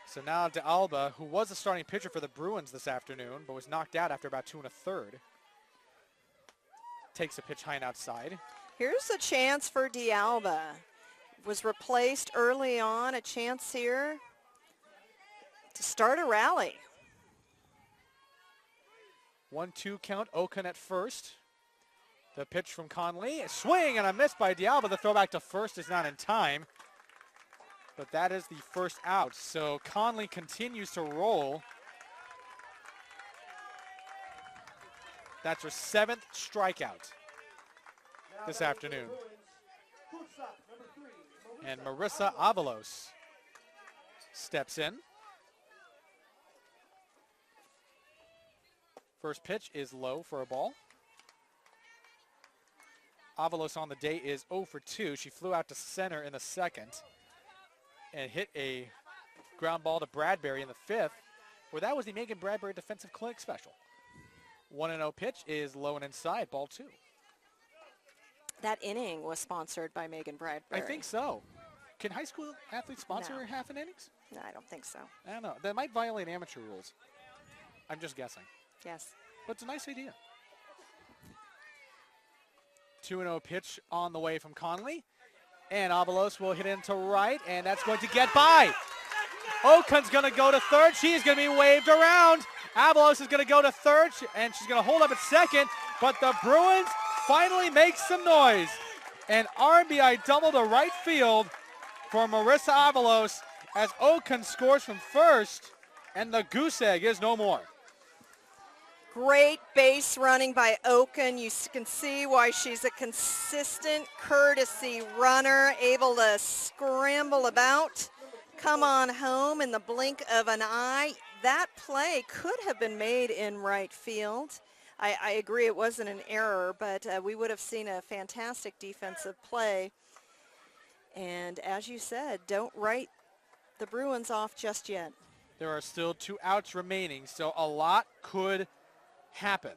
So now de Alba, who was the starting pitcher for the Bruins this afternoon, but was knocked out after about 2 1/3, takes a pitch high and outside. Here's a chance for de Alba. Was replaced early on, a chance here to start a rally. 1-2 count, Okun at first. The pitch from Conley, a swing and a miss by de Alba. The throwback to first is not in time, but that is the first out. So Conley continues to roll. That's her 7th strikeout this afternoon. And Marissa Avalos steps in. First pitch is low for a ball. Avalos on the day is 0 for 2. She flew out to center in the second and hit a ground ball to Bradbury in the 5th, where that was the Megan Bradbury Defensive Clinic special. 1-0 pitch is low and inside, ball 2. That inning was sponsored by Megan Bradbury. I think so. Can high school athletes sponsor half an innings? No, I don't think so. I don't know. That might violate amateur rules. I'm just guessing. Yes. But it's a nice idea. 2-0 pitch on the way from Conley. And Avalos will hit into right, and that's going to get by. Okun's going to go to third. She's going to be waved around. Avalos is going to go to third, and she's going to hold up at second. But the Bruins finally make some noise. An RBI double to right field for Marissa Avalos as Okun scores from first, and the goose egg is no more. Great base running by Okun. You can see why she's a consistent courtesy runner, able to scramble about, come on home in the blink of an eye. That play could have been made in right field. I agree it wasn't an error, but we would have seen a fantastic defensive play. And as you said, don't write the Bruins off just yet. There are still 2 outs remaining, so a lot could happen.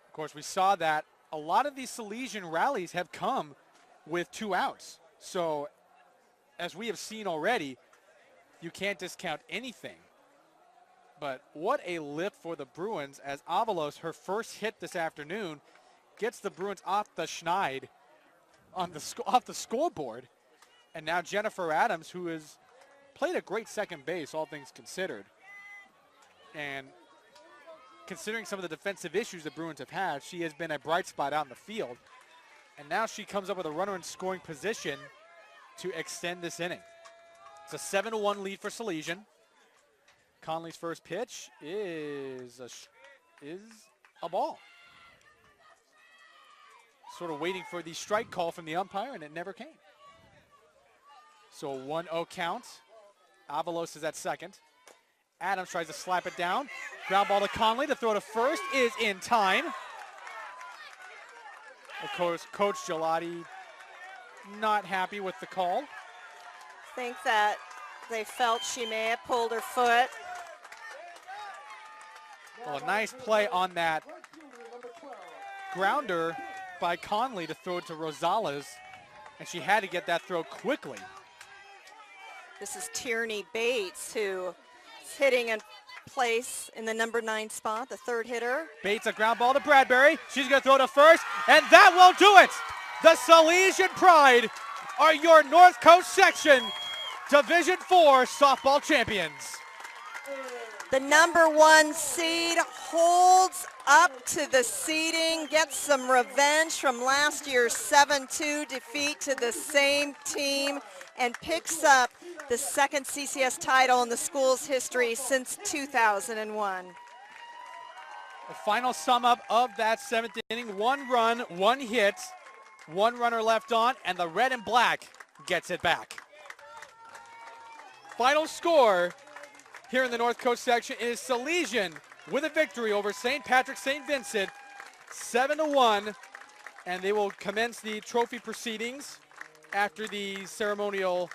Of course, we saw that a lot of these Salesian rallies have come with 2 outs. So, as we have seen already, you can't discount anything. But what a lift for the Bruins as Avalos, her first hit this afternoon, gets the Bruins off the schneid on the off the scoreboard. And now Jennifer Adams, who has played a great second base, all things considered. And considering some of the defensive issues the Bruins have had, she has been a bright spot out in the field. And now she comes up with a runner in scoring position to extend this inning. It's a 7-1 lead for Salesian. Conley's first pitch is a ball. Sort of waiting for the strike call from the umpire, and it never came. So a 1-0 count. Avalos is at second. Adams tries to slap it down. Ground ball to Conley. The throw to first is in time. Of course, Coach Gelati not happy with the call. I think that They felt she may have pulled her foot. Well, a nice play on that grounder by Conley to throw it to Rosales, and she had to get that throw quickly. This is Tierney Bates, who is hitting in place in the number 9 spot, the third hitter. Bates, a ground ball to Bradbury. She's going to throw to first, and that will do it. The Salesian Pride are your North Coast Section Division IV softball champions. The number 1 seed holds up to the seeding, gets some revenge from last year's 7-2 defeat to the same team, and picks up the second CCS title in the school's history since 2001. The final sum up of that 7th inning, 1 run, 1 hit, 1 runner left on, and the red and black gets it back. Final score here in the North Coast section is Salesian with a victory over St. Patrick St. Vincent, 7-1, and they will commence the trophy proceedings after the ceremonial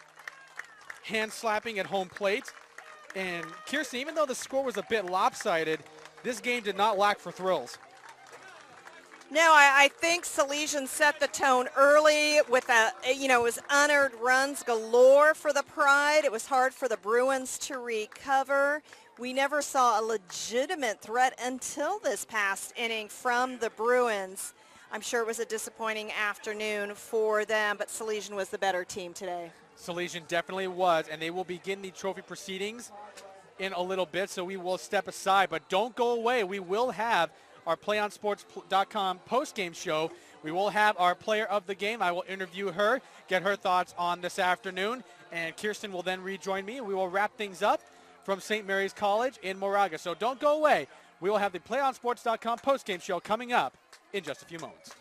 hand slapping at home plate. And Kirsten, even though the score was a bit lopsided, this game did not lack for thrills. No, I think Salesian set the tone early with it was unearned runs galore for the Pride. It was hard for the Bruins to recover. We never saw a legitimate threat until this past inning from the Bruins. I'm sure it was a disappointing afternoon for them, but Salesian was the better team today. Salesian definitely was, and they will begin the trophy proceedings in a little bit, so we will step aside. But don't go away. We will have our PlayOnSports.com post-game show. We will have our player of the game. I will interview her, get her thoughts on this afternoon, and Kirsten will then rejoin me, and we will wrap things up from St. Mary's College in Moraga. So don't go away. We will have the PlayOnSports.com post-game show coming up in just a few moments.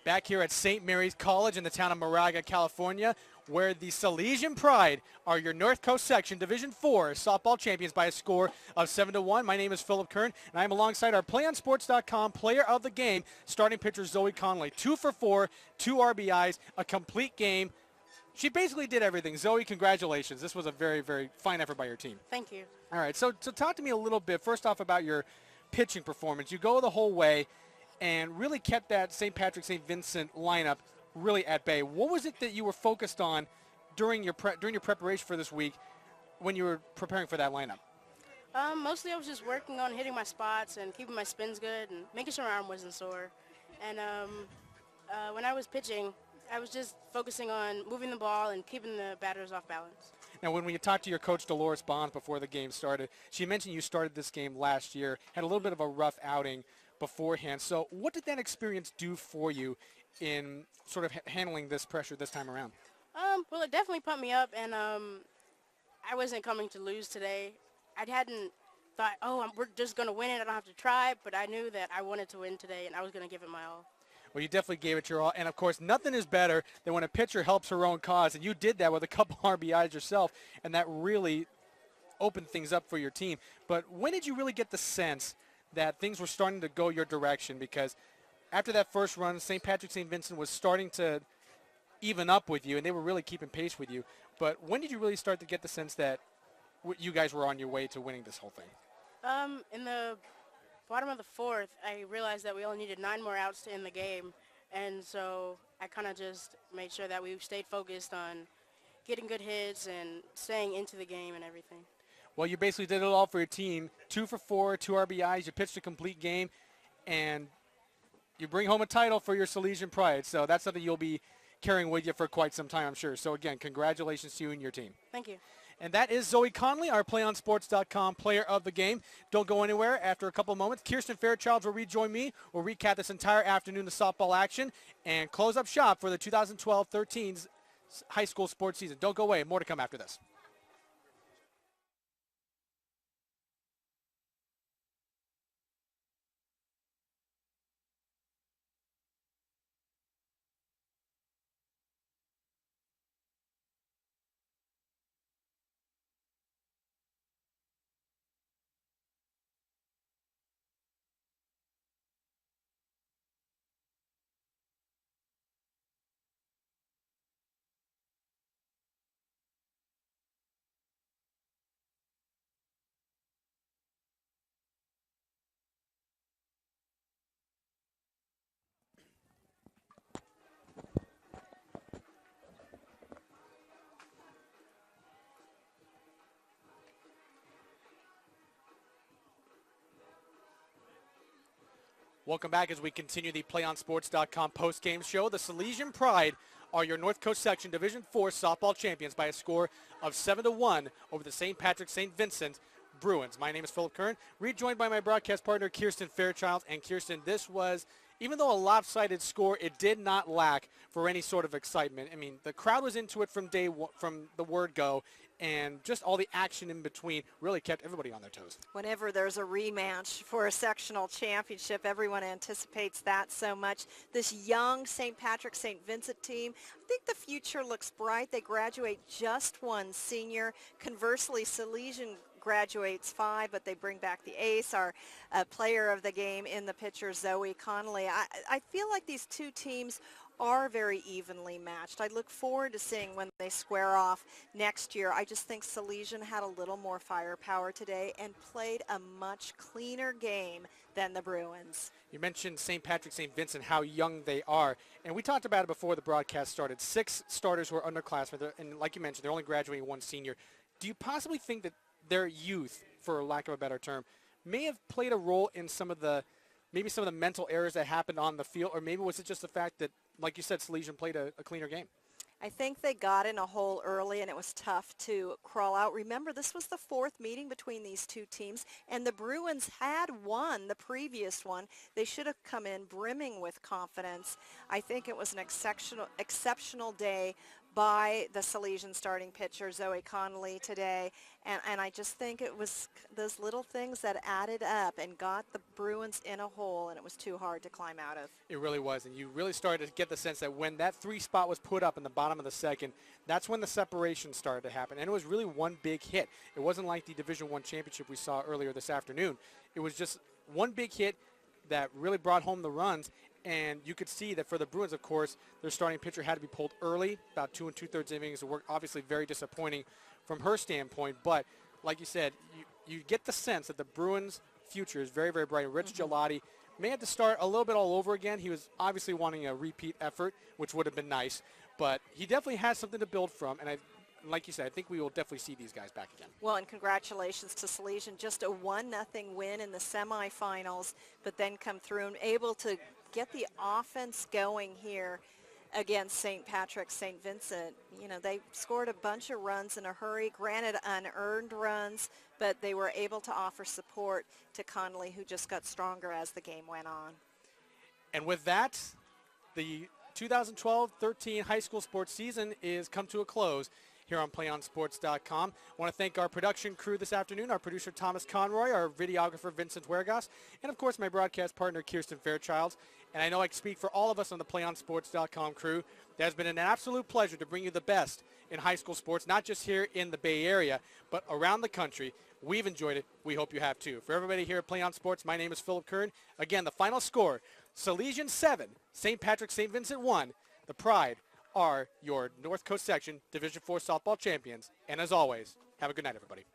Back here at St. Mary's College in the town of Moraga, California, where the Salesian Pride are your North Coast Section Division 4 softball champions by a score of 7-1. My name is Philip Kern, and I'm alongside our PlayOnSports.com player of the game, starting pitcher Zoe Conley. 2 for 4, 2 RBIs, a complete game. She basically did everything. Zoe, congratulations. This was a very, very fine effort by your team. Thank you. All right, so talk to me a little bit, first off, about your pitching performance. You go the whole way and really kept that St. Patrick, St. Vincent lineup really at bay. What was it that you were focused on during your preparation for this week when you were preparing for that lineup? Mostly I was just working on hitting my spots and keeping my spins good and making sure my arm wasn't sore. And when I was pitching, I was just focusing on moving the ball and keeping the batters off balance. Now, when you talked to your coach, Dolores Bonds, before the game started, she mentioned you started this game last year, had a little bit of a rough outing beforehand. So what did that experience do for you in sort of handling this pressure this time around? Well, it definitely pumped me up, and I wasn't coming to lose today. I hadn't thought, we're just going to win it, I don't have to try, but I knew that I wanted to win today, and I was going to give it my all. Well, you definitely gave it your all. And, of course, nothing is better than when a pitcher helps her own cause. And you did that with a couple RBIs yourself, and that really opened things up for your team. But when did you really get the sense that things were starting to go your direction? Because after that first run, St. Patrick, St. Vincent was starting to even up with you, and they were really keeping pace with you. But when did you really start to get the sense that you guys were on your way to winning this whole thing? In the bottom of the fourth, I realized that we only needed 9 more outs to end the game, and so I kind of just made sure that we stayed focused on getting good hits and staying into the game and everything. Well, you basically did it all for your team. 2 for 4, 2 RBIs. You pitched a complete game, and you bring home a title for your Salesian Pride. So that's something you'll be carrying with you for quite some time, I'm sure. So, again, congratulations to you and your team. Thank you. And that is Zoe Conley, our PlayOnSports.com player of the game. Don't go anywhere. After a couple moments, Kirsten Fairchild will rejoin me. We'll recap this entire afternoon of softball action and close up shop for the 2012-13 high school sports season. Don't go away. More to come after this. Welcome back as we continue the PlayOnSports.com post-game show. The Salesian Pride are your North Coast Section Division 4 softball champions by a score of 7-1 over the St. Patrick St. Vincent Bruins. My name is Philip Kern, rejoined by my broadcast partner, Kirsten Fairchild. And Kirsten, this was, even though a lopsided score, it did not lack for any sort of excitement. I mean, the crowd was into it from day one, from the word go, and just all the action in between really kept everybody on their toes. Whenever there's a rematch for a sectional championship, everyone anticipates that so much. This young St. Patrick, St. Vincent team, I think the future looks bright. They graduate just 1 senior. Conversely, Salesian graduates 5, but they bring back the ace, our player of the game in the pitcher, Zoe Conley. I feel like these two teams are very evenly matched. I look forward to seeing when they square off next year. I just think Salesian had a little more firepower today and played a much cleaner game than the Bruins. You mentioned St. Patrick, St. Vincent, how young they are. And we talked about it before the broadcast started. 6 starters were underclassmen, and like you mentioned, they're only graduating 1 senior. Do you possibly think that their youth, for lack of a better term, may have played a role in maybe some of the mental errors that happened on the field, or maybe was it just the fact that, like you said, Salesian played a cleaner game? I think they got in a hole early, and it was tough to crawl out. Remember, this was the 4th meeting between these two teams, and the Bruins had won the previous one. They should have come in brimming with confidence. I think it was an exceptional day by the Salesian starting pitcher, Zoe Connolly, today. And I just think it was those little things that added up and got the Bruins in a hole, and it was too hard to climb out of. It really was, and you really started to get the sense that when that 3 spot was put up in the bottom of the second, that's when the separation started to happen. And it was really one big hit. It wasn't like the Division I championship we saw earlier this afternoon. It was just one big hit that really brought home the runs. And you could see that for the Bruins, of course, their starting pitcher had to be pulled early, about 2 2/3 innings of work. Obviously very disappointing from her standpoint. But like you said, you get the sense that the Bruins' future is very, very bright. Rich Gelati may have to start a little bit all over again. He was obviously wanting a repeat effort, which would have been nice. But he definitely has something to build from. And like you said, I think we will definitely see these guys back again. Well, and congratulations to Salesian. Just a 1-0 win in the semifinals, but then come through and able to get the offense going here against St. Patrick's, St. Vincent. You know, they scored a bunch of runs in a hurry, granted unearned runs, but they were able to offer support to Connolly, who just got stronger as the game went on. And with that, the 2012-13 high school sports season is come to a close here on PlayOnSports.com. I want to thank our production crew this afternoon, our producer Thomas Conroy, our videographer Vincent Huergas, and of course my broadcast partner Kirsten Fairchild. And I know I can speak for all of us on the PlayOnSports.com crew. It has been an absolute pleasure to bring you the best in high school sports, not just here in the Bay Area, but around the country. We've enjoyed it. We hope you have too. For everybody here at Play On Sports, my name is Philip Kern. Again, the final score, Salesian 7, St. Patrick's St. Vincent 1. The Pride are your North Coast Section Division IV softball champions. And as always, have a good night, everybody.